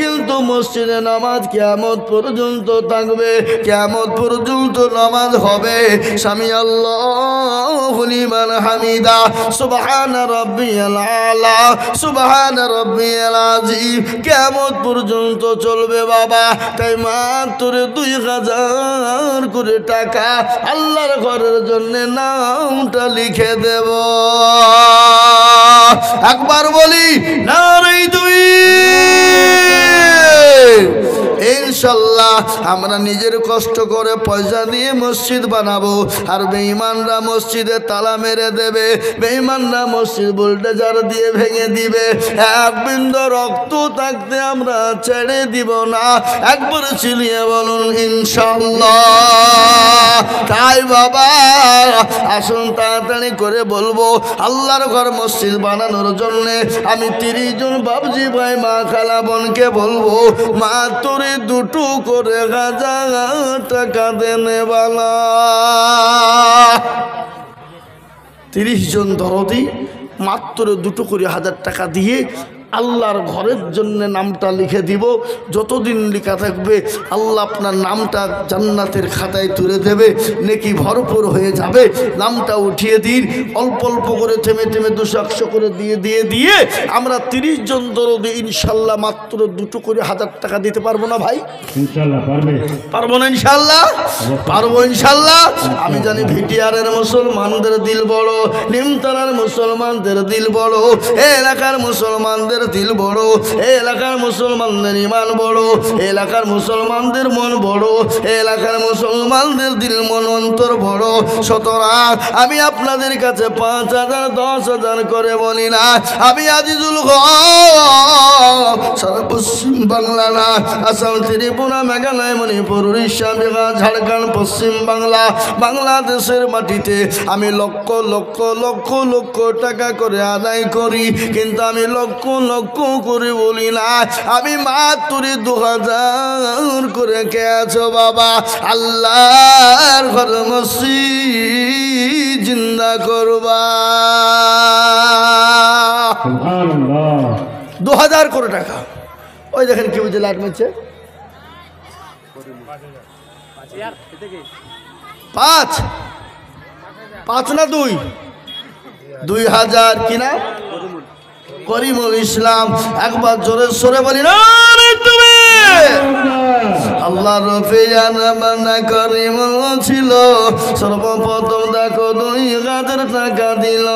কিন্তু মসজিদে নামাজ কিয়ামত পর্যন্ত থাকবে, কিয়ামত পর্যন্ত নামাজ হবে। সামি আল্লাহু লিমান হামিদা, সুবহান রাব্বিয়াল আলা, সুবহান রাব্বিয়াল আযীম, কিয়ামত পর্যন্ত চলবে বাবা। তাই মাত্র 2000 করে টাকা আল্লাহর ঘরের জন্য নামটা লিখে দেব। একবার বলি নারে দুই। ইনশাল্লাহ আমরা নিজের কষ্ট করে পয়সা দিয়ে মসজিদ বানাবো, আর বেঈমানরা মসজিদে তালা মেরে দেবে, বেঈমানরা মসজিদ বুলডোজার দিয়ে ভেঙে দিবে। এক বিন্দু রক্ত থাকতে আমরা ছেড়ে দিব না। একবার চিলিয়ে বলুন ইনশাল্লাহ। তাই বাবা আসুন তাড়াতাড়ি করে বলবো, আল্লাহর ঘর মসজিদ বানানোর জন্য আমি 30 জন বাবজি ভাই, মা খালা বোনকে বলবো, মাত্র 2 করে 1000 টাকা দেনে বালা। 30 জন দরদি মাত্র 2 করে 1000 টাকা দিয়ে আল্লাহর ঘরের জন্য নামটা লিখে দিব। যতদিন লেখা থাকবে আল্লাহ আপনার নামটা জান্নাতের খাতায় তুলে দেবে, নেকি ভরপুর হয়ে যাবে। নামটা উঠিয়ে দিন, অল্প অল্প করে থেমে থেমে 200-100 করে দিয়ে আমরা 30 জন দরদি ইনশাল্লাহ মাত্র 2 করে 1000 টাকা দিতে পারবো না ভাই? ইনশাআল্লাহ পারবে। পারবো না ইনশাল্লাহ? পারবো ইনশাল্লাহ। আমি জানি ভিটিআরের মুসলমানদের দিল বড়, নিমতলার মুসলমানদের দিল বড়, এলাকার মুসলমানদের দিল বড়, এলাকার মুসলমানদের ইমান বড়, এলাকার মুসলমানদের মন বড়, এলাকার মুসলমানদের দিল মন অন্তর বড়। সুতরাং আমি আপনাদের কাছে 5000 10,000 করে বলি না, আমি আজিজুল হক সারা পশ্চিম বাংলা না, আসাম, ত্রিপুরা, মেঘালয়, মণিপুর, উড়িষ্যা, বিহার, ঝাড়খণ্ড, পশ্চিম বাংলা, বাংলাদেশের মাটিতে আমি লক্ষ লক্ষ লক্ষ লক্ষ টাকা করে আদায় করি, কিন্তু আমি লক্ষ লক্ষ করে বলি না, আমি মাত্র 2000 করে কে আছো বাবা? আল্লাহর ঘর মসজিদ জিন্দা করবা। সুবহানাল্লাহ। 2000 করে টাকা। ওই দেখেন কি বুঝে লাইট মারছে, 5 না 2000 কিনা? করিমুল ইসলাম। একবার জোরে সরে বলি না তুমি। আল্লাহ রফিয়ানা করিমুল ছিল, সর্বপ্রথম দেখো 2000 টাকা দিল,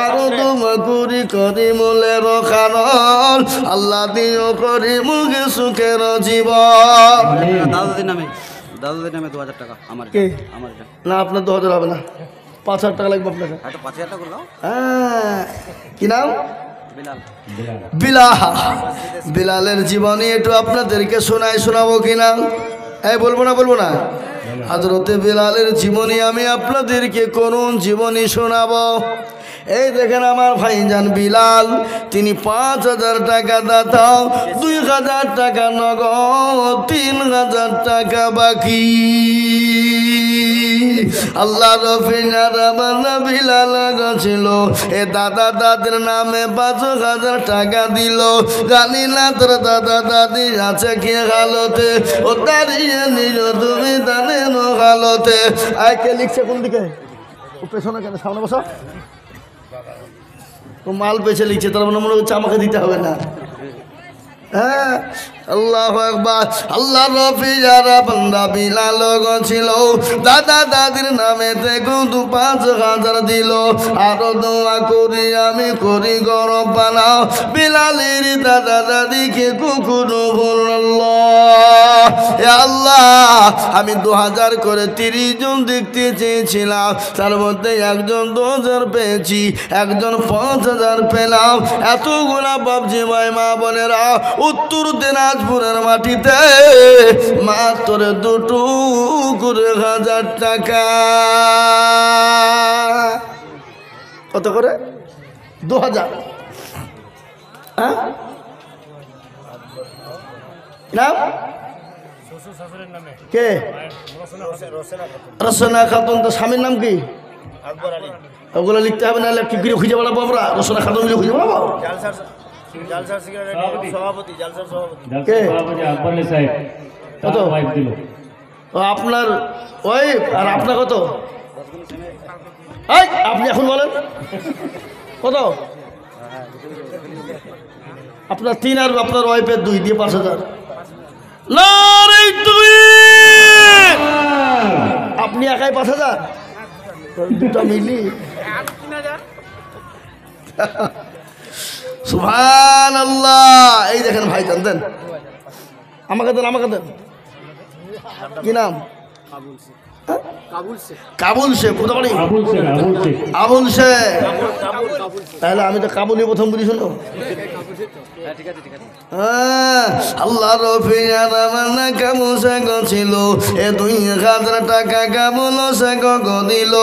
আরো তোমা করি করিমুলের কারণ আল্লাহ দিও করিমুলকে সুখের জীবন। দাদুদের নামে 2000 টাকা আমার না আপনার 2000 হবে না, 5000 টাকা লাগবে আপনাকে। 5000 টাকা করে দাও। হ্যাঁ, কি নাম? বিলাল। বিলালের জীবনী একটু আপনাদেরকে শোনাবো কিনা? এই বলবো না হযরতে বিলালের জীবনী আমি আপনাদেরকে কোন জীবনী শোনাবো? এই দেখেন আমার ভাইজান বিলাল, তিনি 5000 টাকা দাতা, 2000 টাকা নগদ, 3000 টাকা বাকি। আল্লাহ রফিনা বিলাল গছিল, এ দাদা দাদির নামে 5000 টাকা দিল। জানি না তোর দাদা দাদি আছে কি হালতে, ও দাঁড়িয়ে নিল তুমি জানে নো হালতে। আয় কে লিখছে কোন দিকে? ও পেছনে কেন, সামনে বসো। ও মাল পেছে লিখছে, তার মানে মনে হচ্ছে আমাকে দিতে হবে না। হ্যাঁ, আল্লাহু আকবার। আল্লাহ রফি যারা বান্দা বিলাল ছিল, দাদা দাদির নামে দেখো 5000 দিল। আরো দোয়া করি আমি করি গরম বানাও, বিলালের দাদা দাদিকে কুকুরও বলল আল্লাহ আমি 2000 করে 30 জন দেখতে চেয়েছিলাম, তার মধ্যে একজন 2000 পেয়েছি, একজন 5000 পেলাম। এতগুলা বাবজি ভাই মা বোনেরা, উত্তর দিনাজপুরের মাটিতে মাত্র 2 করে 1000 টাকা। কত করে? 2000। হ্যাঁ নাম কে? রসনা খাতুন। তো স্বামীর নাম কি? ওগুলো লিখতে হবে, না কি করে খুঁজে বেড়াবো আমরা? রসনা খাতুন মিলে খুঁজে বেড়াবো। কে? কত? আপনার ওয়াইফ আর আপনার কত? আপনি এখন বলেন কত? আপনার 3 আর আপনার ওয়াইফের 2 দিয়ে 5000। আপনি একাই 5000, দুটা মিলি। সুবহানাল্লাহ। এই দেখেন ভাই দেন, আমাকে দেন। কি নাম? কাবুল শেখ। কোথা বাড়ি? আবুল শেখ। তাহলে আমি তো কাবুলি প্রথম বলি, শোনো। আল্লাহ রফিয়ানা কাবুল শেখ ছিল, এ 2000 টাকা কাবুল শেখ দিল।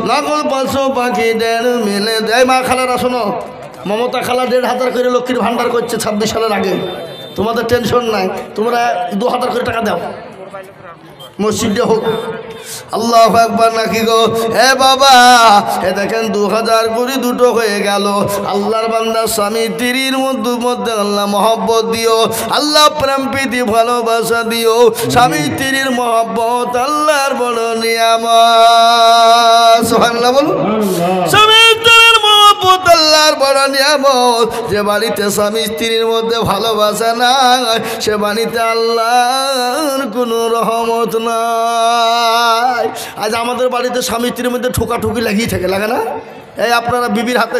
নকল 500 পাখি 1.5 মিলে দেয়। মা খালারা শোনো, মমতা খালা 1500 করে লক্ষ্মীর ভান্ডার করছে 26 সালের আগে। তোমাদের টেনশন নাই, তোমরা 2000 করে টাকা দাও। মসজিদে হোক। আল্লাহ একবার নাকি গো, হে বাবা, এ দেখেন 2000 করে দুটো হয়ে গেল। আল্লাহর বান্দা স্বামী স্ত্রীর মধ্যে আল্লাহ মহব্বত দিও, আল্লাহ প্রেম প্রীতি ভালোবাসা দিও। স্বামী স্ত্রীর মহব্বত আল্লাহর বড় নিয়ামত। সুবহানাল্লাহ বলুন। স্বামী স্ত্রীর মহব্বত আল্লাহর বড় নিয়ামত। যে বাড়িতে স্বামী স্ত্রীর মধ্যে ভালোবাসা নাই, সে বাড়িতে আল্লাহর কোনো রহমত নাই। আজ আমাদের বাড়িতে স্বামী স্ত্রীর মধ্যে ঠোকাঠুকি লাগিয়ে থাকে, লাগে না? এই আপনারা বিবির হাতে,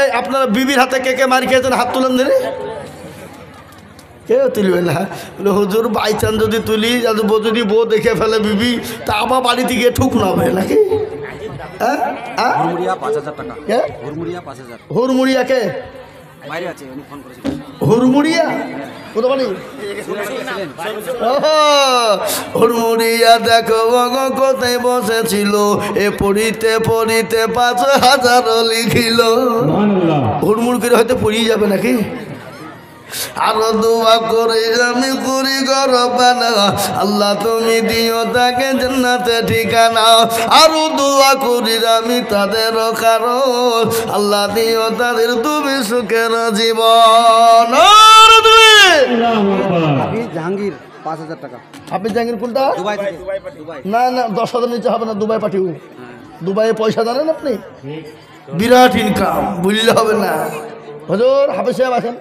এই আপনারা বিবির হাতে কে কে মার খেয়েছেন হাত তুলেন ধরে? কেউ তুলবে না। বলে হুজুর বাই চান্স যদি তুলি, যদি বউ দেখে ফেলে বিবি, তা আবার বাড়িতে গিয়ে ঠুক না হবে নাকি? হুড়মুড়িয়া 5000 টাকা। হুড়মুড়িয়া 5000। হুড়মুড়িয়া কে? বাইরে আছে, উনি ফোন করেছিলেন। হুড়মুড়িয়া কোথা বাড়ি? হুড়মুড়িয়া দেখো গো কোথায় বসেছিল, এ পড়িতে পড়িতে 5000 লিখিল। হুড়মুড় করে হয়তো পড়িয়ে যাবে নাকি? আরো দোয়া করে আমি করি গরবানা, আল্লাহ তুমি দিও তাকে জান্নাতে ঠিকানা। আরো দোয়া করি আমি তাদের কারণ, আল্লাহ দিও তাদের তুমি সুখের জীবন। জাহাঙ্গীর 5000 টাকা। আপনি জাহাঙ্গীর কোনটা? দুবাই থেকে। দুবাই। না না 10,000 নিচে হবে না, দুবাই পাঠিয়ে। দুবাইয়ে পয়সা জানেন আপনি? বিরাট ইনকাম, বুঝলে হবে না। হুজুর হাফেজ সাহেব আছেন?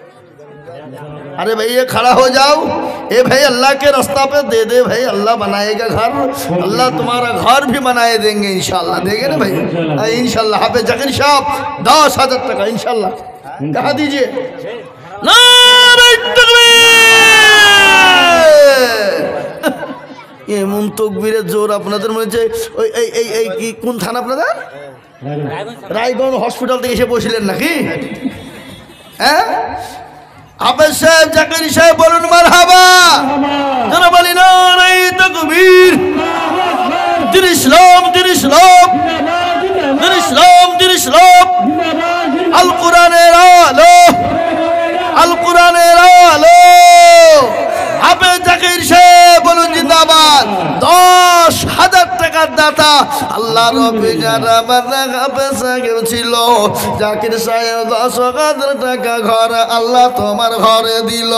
अरे भाई ये खड़ा हो जाओ, ए भाई अल्लाह के रास्ता पे दे दे भाई, अल्लाह बनाएगा घर, अल्लाह तुम्हारा घर भी बनाए देंगे इंशाल्लाह। देंगे ना भाई इंशाल्लाह। हाफिज जाकिर साहब 10,000 টাকা इंशाल्लाह। कहा दीजिए नारे तकबीर। এমন তকবীরের জোর আপনাদের মধ্যে। ওই এই এই এই কি কোন থানা আপনাদের? রায়গঞ্জ হসপিটাল থেকে এসে বসিলেন নাকি? হ্যাঁ হাফেজ সাহেব জাকির সাহেব বলুন মারহাবা। যারা বলি নারে তাকবীর। দিন ইসলাম, দিন ইসলাম, দিন ইসলাম, দিন ইসলাম। আল কোরআনের আলো, আল কোরআনের আলো। হাফেজ জাকির সাহেব বলুন জিন্দাবাদ। 10,000 টাকার দাতা আল্লাহ রব্বি যারা বান্দা হাফেজ সাহেব ছিল, জাকির সাহেব 10,000 টাকা ঘর আল্লাহ তোমার ঘরে দিল।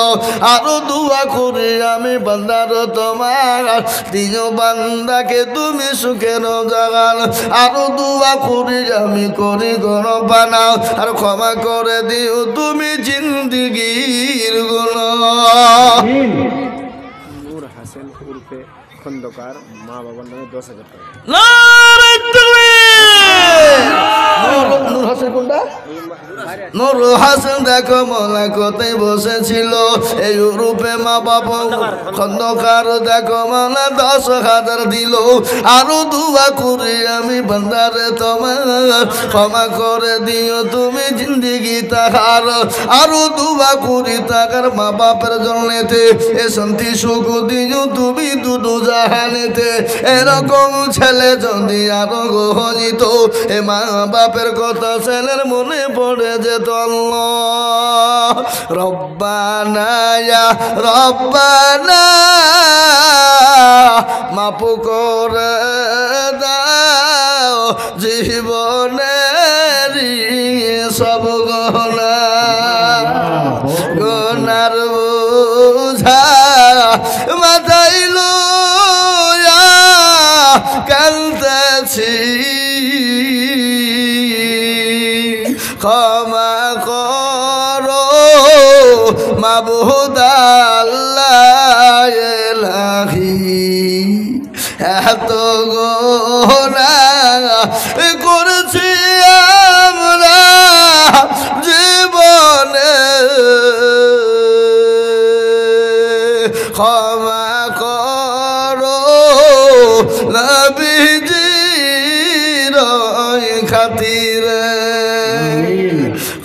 আরো দোয়া করি আমি বান্দার তোমার দিও বান্দাকে তুমি সুখের জাগান। আরো দোয়া করি আমি করি গরব বানাও, আর ক্ষমা করে দিও তুমি জিন্দিগির গুনাহ। নূর হাসান উর্ফে খন্দকার, মা বাবার নামে 10,000 টাকা। নারে তাকবীর। নূর হাসান কোনটা? নূর হাসান দেখো মোলা কোথায় বসেছিল, এই ইউরোপে মা বাবা খন্দকার দেখো মোলা 10,000 দিল। আরো দোয়া করি আমি বান্দারে তোমার ক্ষমা করে দিও তুমি জিন্দিগি তাহার। আরো দোয়া করি তাকার মা বাপের জন্যতে এ শান্তি সুখ দিও তুমি দুটো জাহানেতে। এরকম ছেলে যদি আরো গহনিত, এ মা বাপের কথা ছেলের মনে পড়ে যেত। আল্লাহ রব্বানা ইয়া রব্বানা মাফ করে দাও জীবনের সব গহনা, গোনার বোঝা মাথায় লইয়া কাঁদতেছি, ক্ষমা করো মাবুদ আল্লাহ ইলাহি। এত গুনাহ করেছি আমরা জীবনে, ক্ষমা করো নবীজির খাতিরে।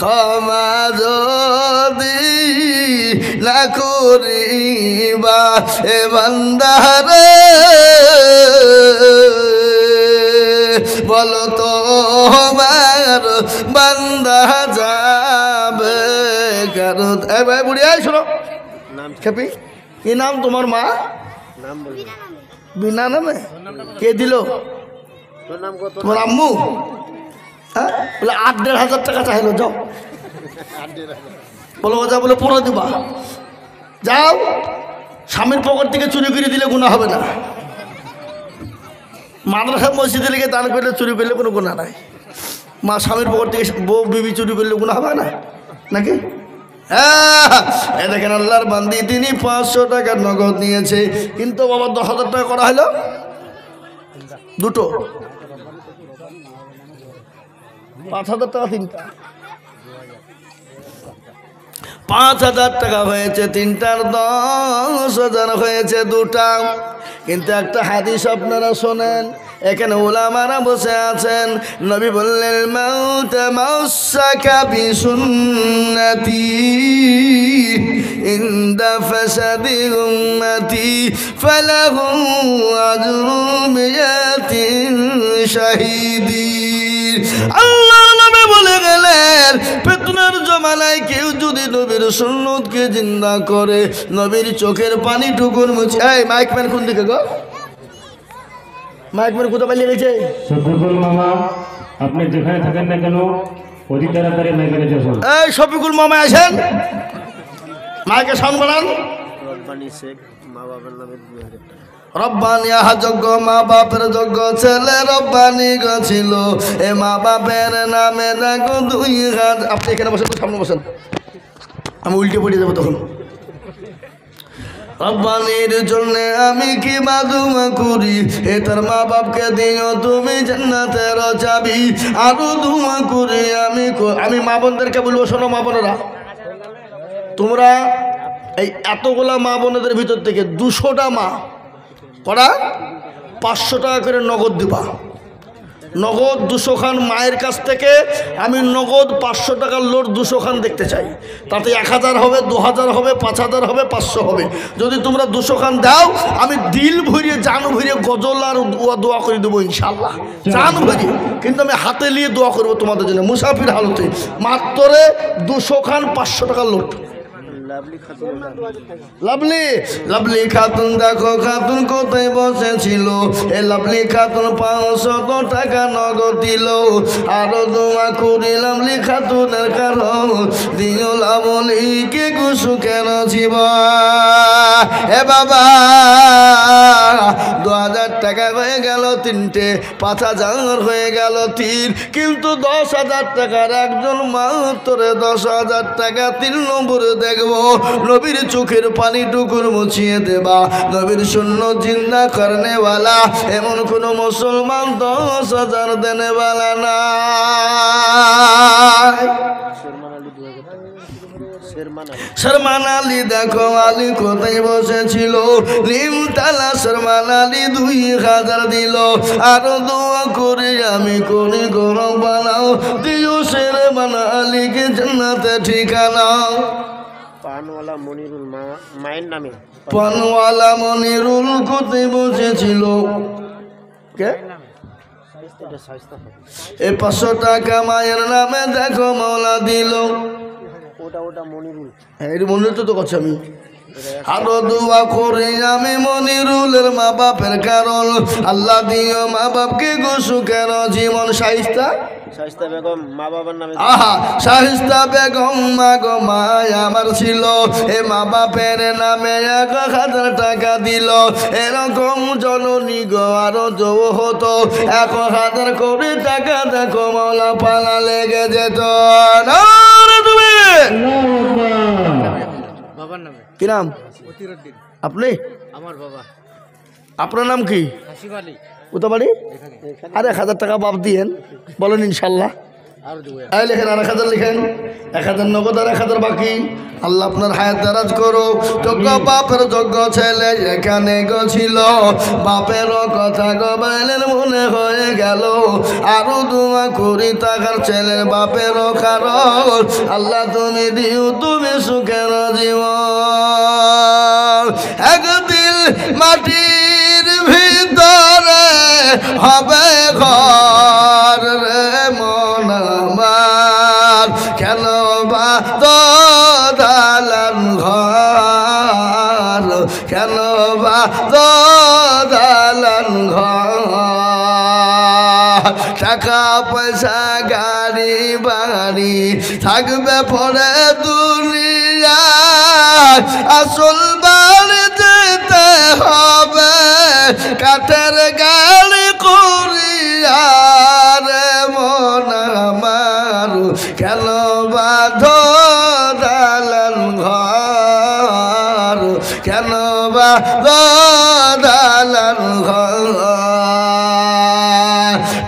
ক্ষমা যদি না করিবা এ বান্দারে, বলো তো আমার বান্দা যাবে কারণ। এ ভাই বুড়ি আয় শোনো, খেপি কি নাম তোমার মা? নাম বলুন। বিনা নামে কে দিল? তোর নাম কত? তোমার আম্মু? হ্যাঁ, বলে 8,500 টাকা চাইলো, যাও বলো যা, বলে পরে দিবা, যাও। স্বামীর পকেট থেকে চুরি করে দিলে গুনাহ হবে না, মাদ্রাসা মসজিদে লেগে দান করলে চুরি করলে কোনো গুনাহ নাই। মা স্বামীর পকেট থেকে বউ বিবি চুরি করলে গুনাহ হবে না নাকি? হ্যাঁ, এ দেখেন আল্লাহর বান্দি তিনি 500 টাকার নগদ নিয়েছে, কিন্তু বাবা 10,000 টাকা করা হলো দুটো, 5,000 টাকা তিনটা, 5,000 টাকা হয়েছে তিনটার, 10,000 হয়েছে দুটা। কিন্তু একটা হাদিস আপনারা শোনেন, এখানে উলামারা বসে আছেন, নবী বললেন মাউত মাউসাকা বিসুন্নতি ইনদা ফাসাদি উম্মতি ফালাহু আজরু মিয়াতিন শাহিদিন। আল্লাহ নবী বলে গেলেন, ফিতনার জমানায় কেউ যদি নবীর সুন্নতকে জিন্দা করে, নবীর চোখের পানি টুকুর মুছে। এই মাইকম্যান কোন দিকে গো? মাইকম্যান কোথা পালিয়ে গেছে? শফিকুল মামা, আপনি যেখানে থাকেন না কেন অতি তাড়াতাড়ি মাইকের কাছে আসুন। এই শফিকুল মামা আসেন, মাইকে সাউন্ড বাড়ান। রব্বানি শেখ, মা বাবার নামে 2,000 টাকা। রব্বানি আহা যোগ্য, মা বাপের যোগ্য ছেলে রব্বানি গছিল, এ মা বাপের নামে দেখো 2,000। আপনি এখানে বসেন, সামনে বসেন, আমি উল্টে পড়ে যাবো তখন। রব্বানির জন্য আমি কি বাদুমা করি, এ তার মা বাপকে দিও তুমি জান্নাতের চাবি। আরো দুমা করি আমি মা বোনদেরকে বলবো, শোনো মা বোনেরা, তোমরা এই এতগুলা মা বোনদের ভিতর থেকে 200টা মা করা 500 টাকা করে নগদ দিবা। নগদ 200 খান মায়ের কাছ থেকে আমি নগদ 500 টাকার লোড 200 খান দেখতে চাই। তাতে 1000 হবে, 2000 হবে, 5000 হবে, 500 হবে। যদি তোমরা 200 খান দাও, আমি দিল ভরিয়ে জান ভরিয়ে গজল আর দোয়া করে দেবো ইনশাল্লাহ, জান ভরিয়ে। কিন্তু আমি হাতে নিয়ে দোয়া করবো তোমাদের জন্য, মুসাফির হালতে। মাত্র 200 খান 500 টাকার লোড। লাভলি লাভলি খাতুন, দেখো খাতুন কোথায় বসেছিল, এ লাভলি খাতুন 500 টাকা নগদ দিল। আরো দোয়া করি লাভলি খাতুনের কারণ, দিও লাভলিকে সুখের জীবন। এ বাবা 2,000 টাকা হয়ে গেল তিনটে, 5,000 হয়ে গেল 3, কিন্তু 10,000 টাকার একজন মাত্র 10,000 টাকা 3 নম্বরে দেখবো, নবীর চোখের পানি টুকুর মুছিয়ে দেবা। নবীর শূন্য জিন্দা করনেওয়ালা এমন কোন মুসলমান 10,000 দেনেওয়ালা না। শর্মান আলী, দেখো আলী কোথায় বসেছিল, নিমতলা শর্মান আলী 2,000 দিল। আরো দোয়া করে আমি করি গরম বানাও, দিও শর্মান আলীকে জান্নাতে ঠিকানা। পানওয়ালা মনিরুল, মায়ের নামে। পানওয়ালা মনিরুল কোথায় বসেছিল, কে? এই 500 টাকা মায়ের নামে দেখো মৌলা দিল। ওটা মনিরুল, এই মনিরুল তো করছি আমি। আরো দোয়া করে আমি মনিরুলের মা বাপের কারণ, আল্লাহ দিও মা বাপকে সুখের জীবন। শাইস্তা বেগম, মা বাবার নামে। আহা, শাইস্তা বেগম মা গো মায় আমার ছিল, এ মা বাপের নামে 1,000 টাকা দিল। এরকম জননী গো আরো যৌ হতো, 1,000 করে টাকা দেখো মৌলা পালা লেগে যেত। তুমি বাবার নামে কি নাম? আপনি? আমার বাবা। আপনার নাম কি? হাসিম আলী। কোথা বাড়ি? আর 1,000 টাকা বাপ দিয়েন, বলেন ইনশাল্লাহ। এই লেখেন, আর 1,000 লিখেন, 1,000 নগদ আর 1,000 বাকি। আল্লাহ আপনার হায়াত দারাজ করো। যোগ্য বাপের যোগ্য ছেলে এখানে গছিল, বাপেরও কথা গবাইলের মনে হয়ে গেল। আরো দোয়া করি তাকার ছেলের বাপেরও কারণ, আল্লাহ তুমি দিও তুমি সুখের জীবন। একদিন মাটির ভিতরে হবে ঘর রে মন আমার, কেন বা দালান ঘর, কেন বা টাকা পয়সা গাড়ি বাড়ি থাকবে পরে দুনিয়া, আসল বাড়ি যেতে হবে কাঠের গাড়ি করিয়া রে মন আমার, কেন বাঁধ দালান ঘর, কেন বাঁধ দালান ঘর,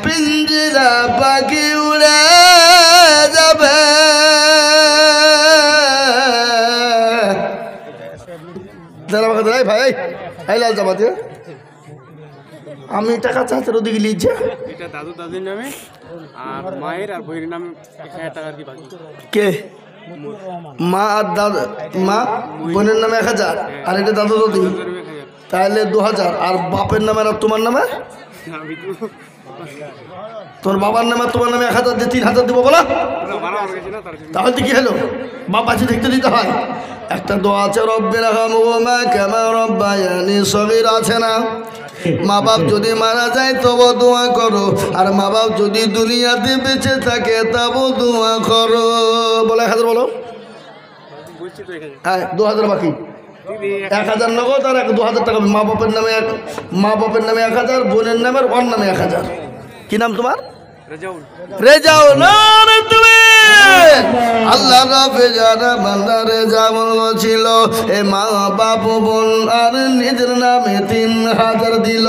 পিঞ্জিরা পাখি উড়ে যাবে। ভাই এই লাল জামাতে আমি টাকা চাচ্ছি ওদিকে লিখছে, এটা দাদু দাদির নামে আর মায়ের আর বইয়ের নামে 1000 টাকা কি বাকি। কে মা আর দাদা, মা বোনের নামে 1000 আর এটা দাদু দাদি, তাহলে 2000। আর বাপের নামে আর তোমার নামে, তোর বাবার নামে তোমার নামে 1000 দিয়ে 3000 দিব বলা, তাহলে কি হলো? বাপ আছে দেখতে দিতে হয়। একটা দোয়া আছে রব্বির হামহুমা কামা রাব্বায়ানি সগীরা, আছে না? মা বাপ যদি মারা যায় তবু দোয়া করো, আর মা বাপ যদি দুনিয়াতে বেঁচে থাকে তবু দোয়া করো। বলো 1000 বলো। হ্যাঁ 2000 বাকি, 1000 নগদ আর 2000 টাকা মা বাপের নামে, মা বাপের নামে 1000, বোনের নামে আর ওর নামে 1000। কি নাম তোমার? রেজাউল না রে তুমি। আল্লাহ রাবে যারা বান্দা রেজাউল ছিল, এ মা বাপ বোন আর নিজের নামে 3000 দিল।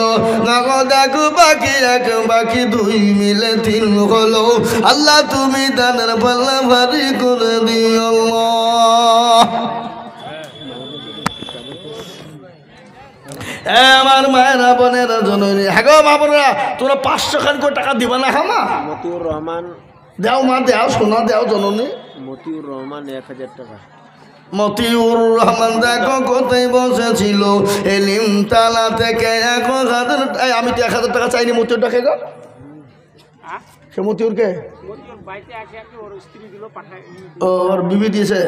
নগদ এক বাকি 1 বাকি 2 মিলে 3 হলো। আল্লাহ তুমি দানের পাল্লা ভারী করে দিও আল্লাহ। আমার মায়েরা বোনেরা জননী, হ্যাঁ গো মা বোনেরা, তোমরা 500 খান করে টাকা দিবা না? হ্যাঁ মা মতিউর রহমান, দেও মা, দেও সোনা দেও জননী। মতিউর রহমান 1000 টাকা। মতিউর রহমান দেখো কোথায় বসেছিল এলিম তালা থেকে 1000। আমি তো 1000 টাকা চাইনি মতিউর টাকা গো, সে মতিউরকে ওর বিবি দিয়েছে।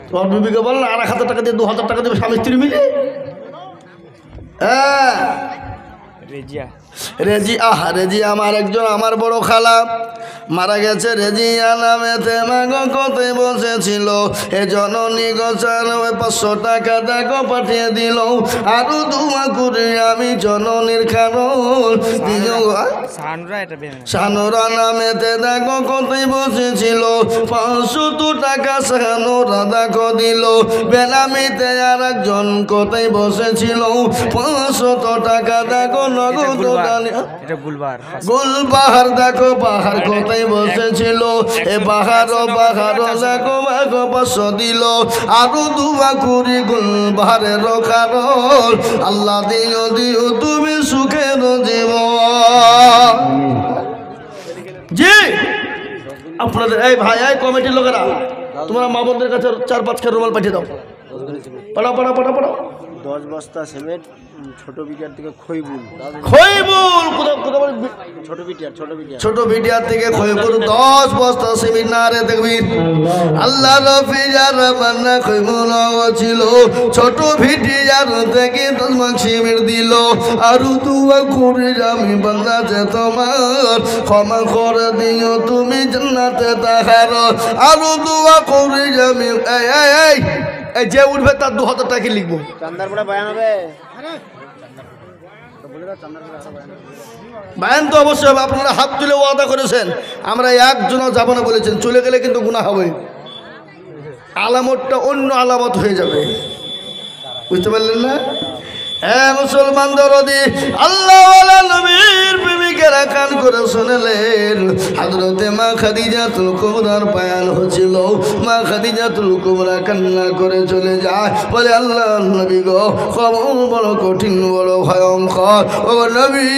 তোর বিবিকে বল না আর 1000 টাকা দিয়ে 2000 টাকা দেবে স্বামী স্ত্রী মিলে। হ্যাঁ রেজিয়া, রেজিয়া আমার একজন আমার বড় খালা মারা গেছে। রেজিয়া নামেতে মাগো কোথায় বসেছিল এ জননী গোসার 500 টাকা দেখো পাঠিয়ে দিল। আরো দুমা করে আমি জননীর কারণ দিও। শানুরা নামেতে দেখো কোথায় বসেছিল 500 টাকা শানুরা দেখো দিল। বেনামিতে আর একজন কোথায় বসেছিল 500 টাকা দেখো নগদ। গুলবাহার দেখো বাহার কোথায় বসেছিল এ বাহার বাহার দেখো মাগো 500 দিল। আরো দুয়া করি গুলবাহারের কারণ আল্লাহ দিও দিও তুমি সুখের জীবন। জি আপনাদের এই ভাই এই কমিটির লোকেরা তোমরা মা বোনদের কাছে 4-5 খান রুমাল পাঠিয়ে দাও। পড়া পড়া পড়া পড়া। 10 বস্তা সিমেন্ট ছোট বিটিয়ার থেকে খইবুল, খইবুল ছোট বিটিয়ার থেকে খইবুল 10 বস্তা সিমেন্ট না রে দেখবি। আল্লাহ রফিজার বান্না খইবুল ছিল ছোট বিটিয়ার থেকে 10 মণ সিমেন্ট দিল। আর দুয়া করে আমি বান্দা যে তোমার ক্ষমা করে দিও তুমি জান্নাতে তাহার। আর দুয়া করে আমি এই এই যে উঠবে তার 2000 টাকা লিখবো। চান্দারপাড়া বায়ান হবে, বায়ান তো অবশ্যই হবে। আপনারা হাত তুলে ওয়াদা করেছেন আমরা একজনও যাব না বলেছেন, চলে গেলে কিন্তু গুনাহ হবে। আলামতটা অন্য আলামত হয়ে যাবে, বুঝতে পারলেন না? হ্যাঁ মুসলমান দরদি আল্লাহওয়ালা নবীর প্রেমিকেরা কান করে শুনলেন হযরতে মা খাদিজাতুল কুবরার বয়ান হচ্ছিল। মা খাদিজাতুল কুবরা কান্না করে চলে যায়, বলে আল্লাহ নবী গো খবর বড় কঠিন বড় ভয়ঙ্কর। ও নবী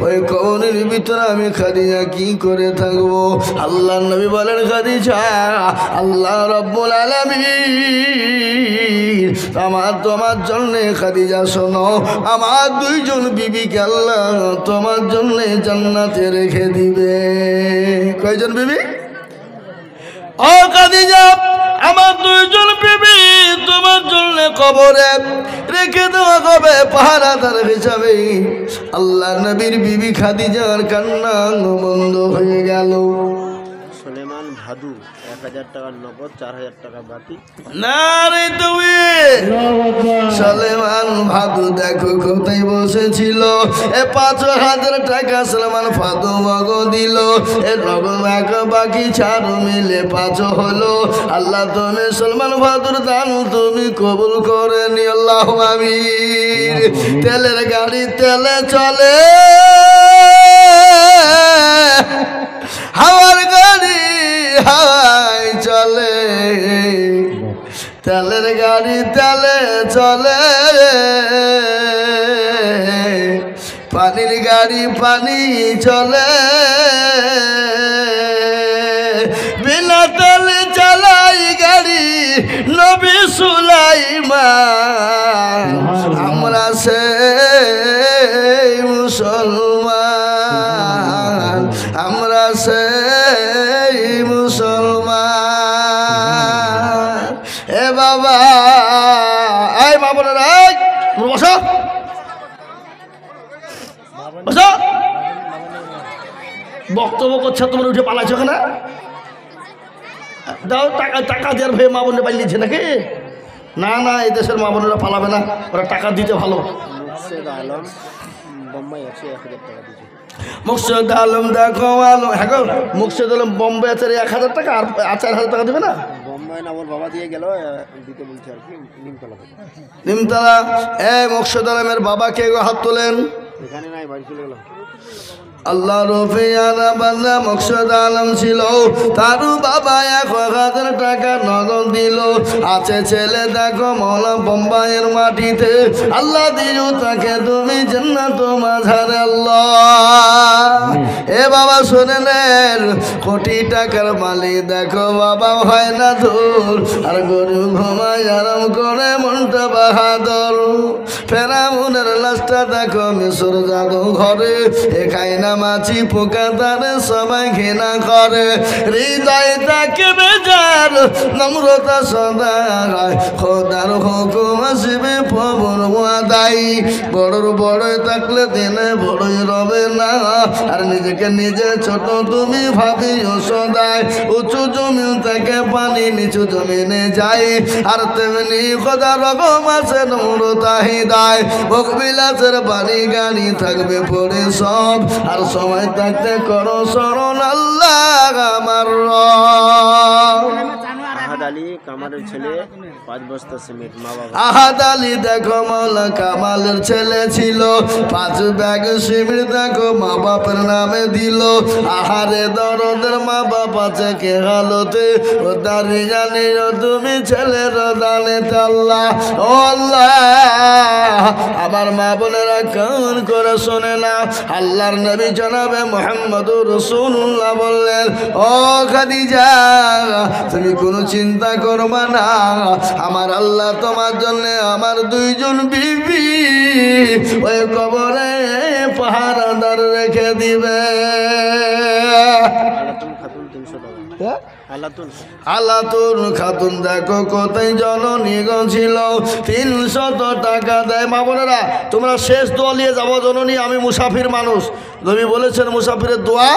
ওই কবরের ভিতরে আমি খাদিজা কি করে থাকবো? আল্লাহ নবী বলেন খাদিজা আল্লাহ রাব্বুল আলামিন তোমার জন্য খাদিজা শোনো আমার 2 জন বিবিকে আল্লাহ তোমার জন্য জান্নাতে রেখে দিবে। কয়জন বিবি? ও খাদিজা আমার 2 জন বিবি তোমার জন্য কবরে রেখে দেওয়া হবে পাহারাদার হিসাবে। আল্লাহ নবীর বিবি খাদিজার কান্না বন্ধ হয়ে গেল। সুলেমান ভাদু 1000 টাকার নগদ, 4000 টাকা বাকি। না রে তুমি সলেমান ভাদু দেখো কোথায় বসেছিল। 5000 টাকা সলেমান ভাদু মগ দিল। এ নগদ এক বাকি 4 মিলে 5 হলো। আল্লাহ তুমি সলমান ভাদুর দান তুমি কবুল করে নি। আল্লাহ আমিন। তেলের গাড়ি তেলে চলে, হাওয়ার গাড়ি হাওয়ায় চলে। তেলের গাড়ি তেলে চলে, পানির গাড়ি পানি চলে। বিনা তেলে চালাই গাড়ি নবী সুলাইমান। আমরা সেই মুসলমান, আমরা সেই মুসলমান। এ বাবা, এই মা বোনেরা, বসো বসো। বক্তব্য করছে তোমরা উঠে পালাইছো কেন? দাও টাকা, টাকা দেওয়ার ভয়ে মা বোনে পালিয়েছে নাকি? না না, এই দেশের মা বোনেরা পালাবে না, ওরা টাকা দিতে ভালো। মুর্শেদ আলম বোম্বাই আছে, 1000 টাকা দিয়েছে। মুর্শেদ আলম দেখো আলম, হ্যাঁ গো, মুর্শেদ আলম বোম্বে আছে 1000 টাকা, আর 4000 টাকা দেবে না? বোম্বাই না, ওর বাবা দিয়ে গেল, দিতে বলছে আর কি, নিমতলা থেকে। নিমতলা। মুর্শেদ আলমের বাবা কে গো? হাত তোলেন। এখানে নাই, বাড়ি চলে গেলাম। আল্লাহ রফিয়ানা বান্দা মুর্শেদ আলম ছিল, তারও বাবা 1000 টাকা নগদ দিল। আছে ছেলে দেখো মৌলা বোম্বাইয়ের মাটিতে, আল্লাহ দিও তাকে তুমি জান্নাত মাঝারে। আল্লাহ এ বাবা শুনে নেন, কোটি টাকার মালিক দেখো বাবা হয় না দূর, আর গরু ঘুমায় আরাম করে মনটা বাহাদুর। ফেরাউনের লাশটা দেখো মিশর জাদু ঘরে, এখাই না মাছি পোকা তারে সবাই ঘৃণা করে। হৃদয় তাকে বেজার নম্রতা সদা, খোদার হুকুম আসবে পবন আদায়। বড়র বড় থাকলে দিনে বড়ই রবে না, আর নিজেকে নিজে ছোট তুমি ভাবিও সদায়। উঁচু জমিন থেকে পানি নিচু জমিনে যায়, আর তেমনি খোদা রকম আছে নম্রতা হৃদয়। ভোগ বিলাসের বাড়ি গাড়ি থাকবে পড়ে সব, আর সময় থাকতে করো স্মরণ আল্লাহ আমার রব। আহাদ আলী কামালের ছেলে, 5 বস্তা সিমেন্ট মা বাবা। আহাদ আলী দেখো মৌলা কামালের ছেলে ছিল, 5 ব্যাগ সিমেন্ট দেখো মা বাপের নামে দিল। আহারে দরদের মা বাপ আছে কে হালতে, ও দাঁড়ি জানি তুমি ছেলের দানে। আল্লাহ ও আল্লাহ, আমার মা বোনেরা কান করে শোনে না। আল্লাহর নবী জনাবে মুহাম্মদুর রাসূলুল্লাহ বললেন, ও খাদিজা তুমি কোনো চিন্তা করবা না, আমার আল্লাহ তোমার জন্য আমার 2 জন বিবি ওই কবরে পাহারাদার রেখে দিবে। আলাতুন খাতুন 300 টাকা। আলাতুন আলাতুন খাতুন দেখো কোথায় জননী ছিল, 300 টাকা দেয়। মা বোনেরা তোমরা শেষ দোয়া নিয়ে যাবো জননী, আমি মুসাফির মানুষ। নবী বলেছেন মুসাফিরের দোয়া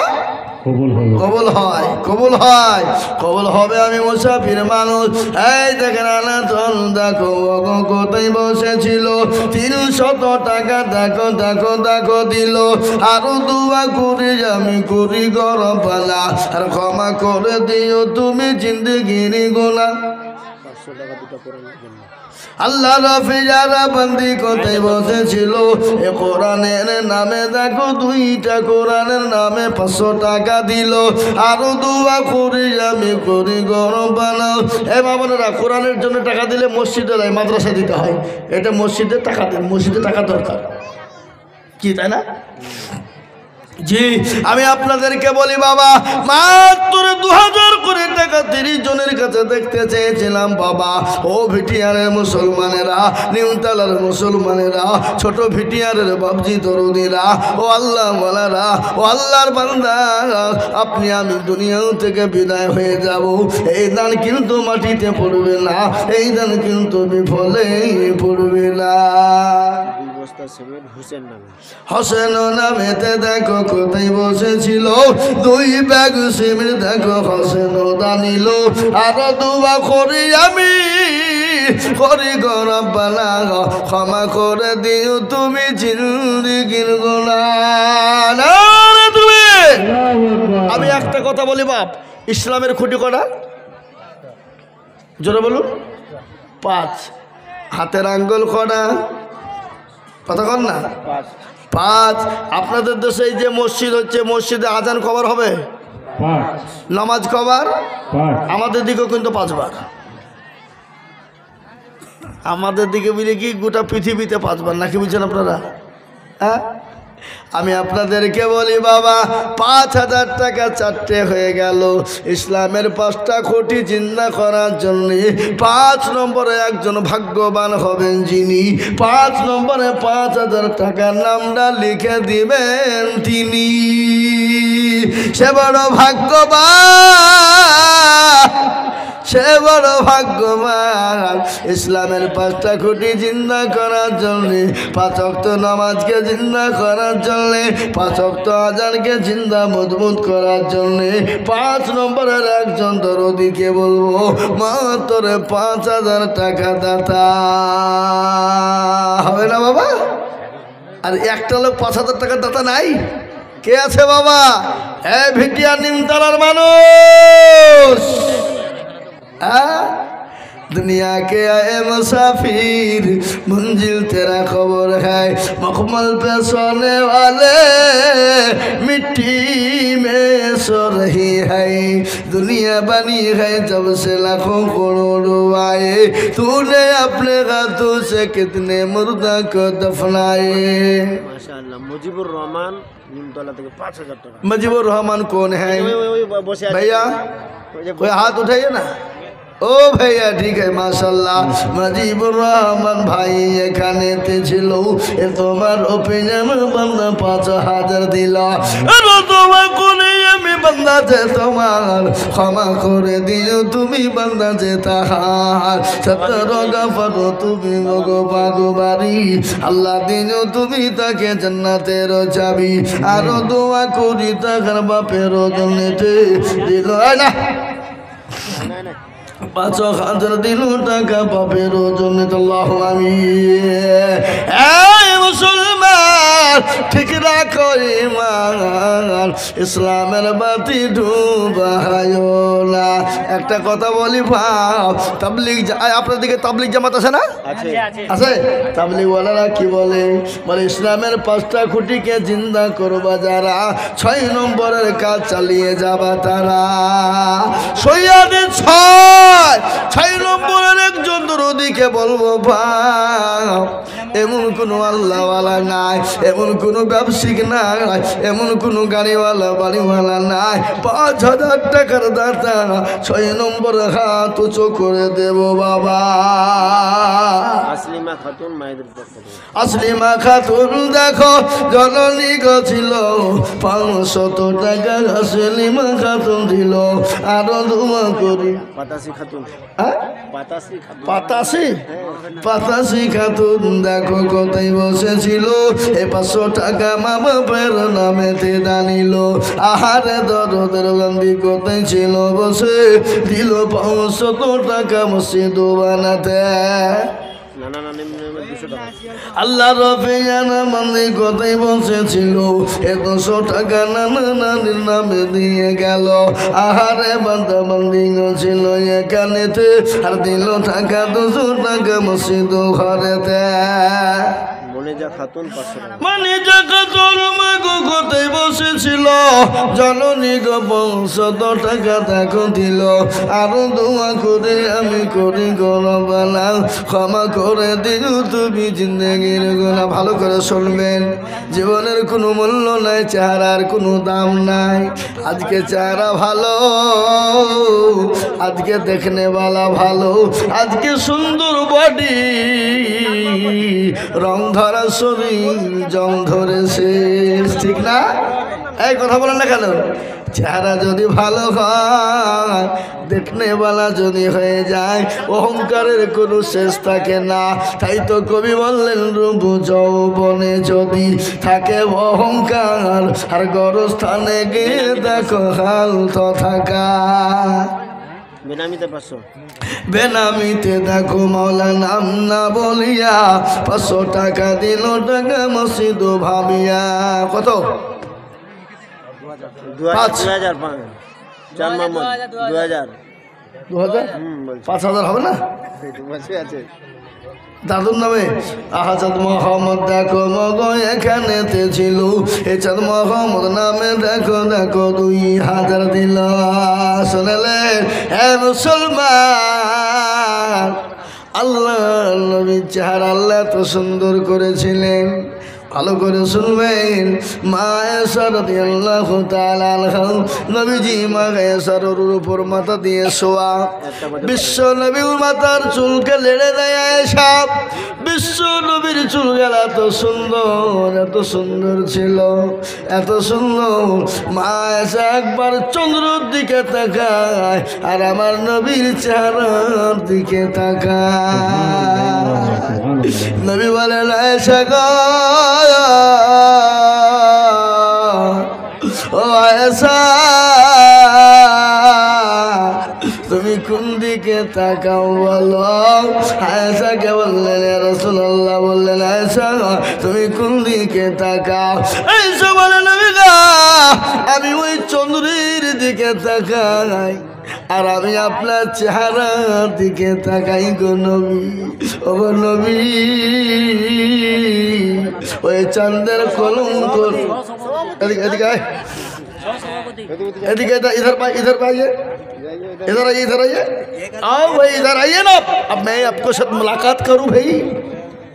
কবুল হলো। কবুল হয়, কবুল হয়, কবুল হবে, আমি মুসাফির মানুষ। এই দেখেন আলাতুন দেখো কোথায় বসেছিল, 300 টাকা দেখো দেখো দেখো দিল। আরো দোয়া করি আমি করি গরম পালা, আর ক্ষমা করে দিও তুমি জিন্দগির গোলা। 500 টাকা দুটো পড়ানোর জন্য। আল্লাহ রফি যারা বন্দি কোথায় বসেছিল, এ কোরআনের নামে দেখো 2টা কোরআনের নামে 500 টাকা দিল। আরো দোয়া করি আমি করি গরম বানাও। এ বাবারা কোরআনের জন্য টাকা দিলে মসজিদে দেয়, মাদ্রাসায় দিতে হয়। এটা মসজিদে টাকা দেন, মসজিদে টাকা দরকার কি, তাই না? জি আমি আপনাদেরকে বলি বাবা, মাত্র 2000 করে টাকা 30 জনের কাছে দেখতে চেয়েছিলাম বাবা। ও ভিটিয়ারের মুসলমানেরা, নিউতালার মুসলমানেরা, ছোট ভিটিয়ারের বাবজি দরুদিরা, ও আল্লাহ ওয়ালারা, ও আল্লাহর বান্দা, আপনি আমি দুনিয়াও থেকে বিদায় হয়ে যাব, এই দান কিন্তু মাটিতে পড়বে না, এই দান কিন্তু বিফলে পড়বে না। 2 বস্তা সিমেন্ট হোসেন নামে। হোসেন নামেতে দেখো কোথায় বসেছিল, 2 ব্যাগ সিমেন্ট দেখো হোসেন দানিল। আর দুয়া করি আমি করি গো রব্বানা, ক্ষমা করে দিও তুমি জিন্দেগির গুনাহ। তুমি আমি একটা কথা বলি বাপ, ইসলামের খুঁটি কটা? জোরে বলুন। 5। হাতের আঙ্গুল কটা? কথা কন না। 5। আপনাদের দেশে এই যে মসজিদ হচ্ছে, মসজিদে আজান কবার হবে? 5 নামাজ কবার? 5 আমাদের দিকেও কিন্তু 5 বার। আমাদের দিকে বুঝলে কি গোটা পৃথিবীতে 5 বার, নাকি বুঝছেন আপনারা? হ্যাঁ আমি আপনাদেরকে বলি বাবা, 5000 টাকা 4টে হয়ে গেল। ইসলামের 5টা খুঁটি জিন্দা করার জন্য 5 নম্বরে একজন ভাগ্যবান হবেন, যিনি 5 নম্বরে 5000 টাকার নামটা লিখে দিবেন, তিনি সে বড় ভাগ্যবান, সে বড় ভাগ্যবান। ইসলামের 5টা খুঁটি জিন্দা করার জন্য, 5 ওয়াক্ত নামাজকে জিন্দা করার জন্য, 5 ওয়াক্ত আযানকে জিন্দা মজবুত করার জন্য 5 নম্বরের একজন দরদিকে বলবো, মাত্র 5000 টাকা দাতা হবে না বাবা? আর একটা লোক 5000 টাকার দাতা নাই? কে আছে বাবা? হ্যাঁ ভিটিয়া নিমতলার মানুষ। दुनिया के आए मुसाफिर, मंजिल तेरा खबर है, मखमल पे सोने वाले मिट्टी में सो रही है। दुनिया बनी है जब से लाखों करोड़ों आए, तूने अपने हाथों से कितने मुर्दा को दफनाए। माशाअल्लाह। मुजीबुर रहमान निमतला থেকে 5000 টাকা। मुजीबुर रहमान कौन है ওই বসে আছে भैया? कोई हाथ उठाइए ना। ও ভাইয়া ঠিক আছে মাশাআল্লাহ। মুজিবুর রহমান ভাই এখানেতে ছিল, এ তোমার অপিনিয়ন বান্দা 5000 দিল। আর তোমার কোনে আমি বান্দা যে তোমার, ক্ষমা করে দিও তুমি বান্দা যে তাহার। 17 গফর তুমি মগো বাগবাড়ি, আল্লাহ দিও তুমি তাকে জান্নাতের চাবি। আর দোয়া করি তার বাপের জন্যতে দিল না 5000 দিল টাকা বাপের জন্য। আল্লাহু আমিন। মুসলমান ঠিক রাখো ঈমান, ইসলামের বাতি ডুবায়ো না। একটা কথা বলি ভাব, তাবলিগ আপনার দিকে তাবলিগ জামাত আছে না? আছে। তাবলিগ ওয়ালারা কি বলে? বলে ইসলামের 5টা খুঁটিকে জিন্দা করবা যারা, 6 নম্বরের কাজ চালিয়ে যাবা তারা। সৈয়দে 6 নম্বরের একজন দরদিকে বলবো ভাই, এমন কোনো আল্লাহওয়ালা নাই, এমন কোনো ব্যবসায়িক নাই, এমন কোনো গাড়িওয়ালা বাড়িওয়ালা নাই, 5000 টাকার দাতা 6 নম্বর হাত উঁচু করে দেব বাবা। আসলিমা খাতুন মায়েদের পক্ষ থেকে। আসলিমা খাতুন দেখো জননী ছিল, 500 টাকা আসলিমা খাতুন দিল। আরো দোয়া করি পাতাসি খাতুন। হ্যাঁ? পাতাসি খাতুন। পাতাসি খাতুন দেখো কোথায় বসেছিল, এ 500 টাকা মা বাপের নামেতে দানিল। আহারে দরদের গান্ধী কোথায় ছিল বসে, দিল 500 টাকা মসজিদ বানাতে। নানা নানি 200 টাকা। আল্লাহ রফিয়ানা মন্দির কোথায় বসেছিল, 100 টাকা নানা নানির নামে দিয়ে গেল। আহারে বান্দা মন্দির ছিল এখানেতে, আর দিল টাকা 200 টাকা মসজিদ ঘরেতে। মনিজা খাতুন 500 টাকা। মানে জায়গা তোর মাগো কোথায় বসেছিল জননী গো 500 টাকা দেখো দিল। আরো দোয়া করে আমি করি গরবালা ক্ষমা করে দিও তুমি জিন্দগির গোনা। ভালো করে শুনবেন, জীবনের কোনো মূল্য নাই, চেহারার কোনো দাম নাই। আজকে চেহারা ভালো, আজকে দেখনে বালা ভালো, আজকে সুন্দর বডি, রং ধরা শরীর জং ধরেছে, ঠিক না? এই কথা বলেন না কেন? চেহারা যদি ভালো হয়, দেখনে বালা যদি হয়ে যায়, অহংকারের কোনো শেষ থাকে না। তাই তো কবি বললেন রূপ যৌবনে যদি থাকে অহংকার, আর গরস্থানে গিয়ে দেখো হাল তো থাকা। বেনামিতে 500। বেনামিতে দেখো মাওলা নাম না বলিয়া 500 টাকা দিল, টাকা মসজিদ ভাবিয়া। কত? 2005 চার মোহাম্মদ 2000। 2000? বলছি 5000 হবে না? বসে আছে। দাদুর নামে আহাজাদ মোহাম্মদ দেখো মগ এখানেতে ছিল, এ চাঁদ মোহাম্মদ নামে দেখো দেখো 2000 দিল। শোনালেন হে মুসলমান, আল্লাহ নবীর চেহারা আল্লাহ এত সুন্দর করেছিলেন। ভালো করে শুনবেন, মা আয়েশা রাদিয়াল্লাহু তাআলা আনহা, নবীজি মা আয়েশার উপর মাথা দিয়ে শোয়া। বিশ্ব নবীর মাথার চুলকে লেড়ে দেয় আয়েশা। বিশ্ব নবীর চুলগুলো এত সুন্দর, এত সুন্দর ছিল, এত সুন্দর। মা আয়েশা একবার চন্দ্রের দিকে তাকায়, আর আমার নবীর চেহারার দিকে তাকায়। নবী বলেন আয়েশা গো, ও আয়েশা, তুমি কোন দিকে তাকাও বলো। আয়েশাকে বললেন ইয়া রাসূলুল্লাহ, বললেন আয়েশা তুমি কোন দিকে তাকাও। আয়েশা বলেন নবী গো, আমি ওই চন্দ্রের দিকে তাকাই, আর আমি আপনার চেহারার দিকে তাকাই গো নবী। ও গো নবী, ওই চাঁদের কলঙ্ক। এদিকে এদিকে আয়, एदिके इधर पाइए, इधर आइए, इधर आइए, आओ भाई इधर आइए ना। अब मैं आपको साथ मुलाकात करूं भाई,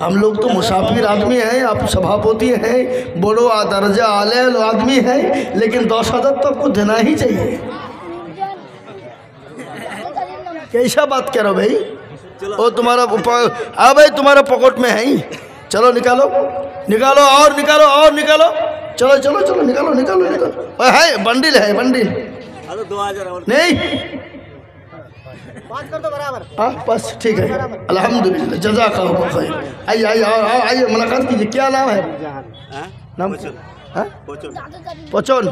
हम लोग तो मुसाफिर आदमी हैं, आप सभापति हैं, बड़ो दर्जा आले आदमी हैं, लेकिन 10,000 तो आपको देना ही चाहिए। कैसा बात करो भाई, वो तुम्हारा हाँ भाई तुम्हारा पॉकेट में है ही। चलो निकालो निकालो और निकालो और निकालो, चलो चलो चलो निकालो निकालो निकालो। है बंडिल, है बंडिल नहीं, हाँ बस ठीक है, अल्हम्दुलिल्लाह, जज़ाकल्लाह खैर। आइए आइए आइए मुलाकात कीजिए। क्या नाम है? नाम? हाँ? पचन।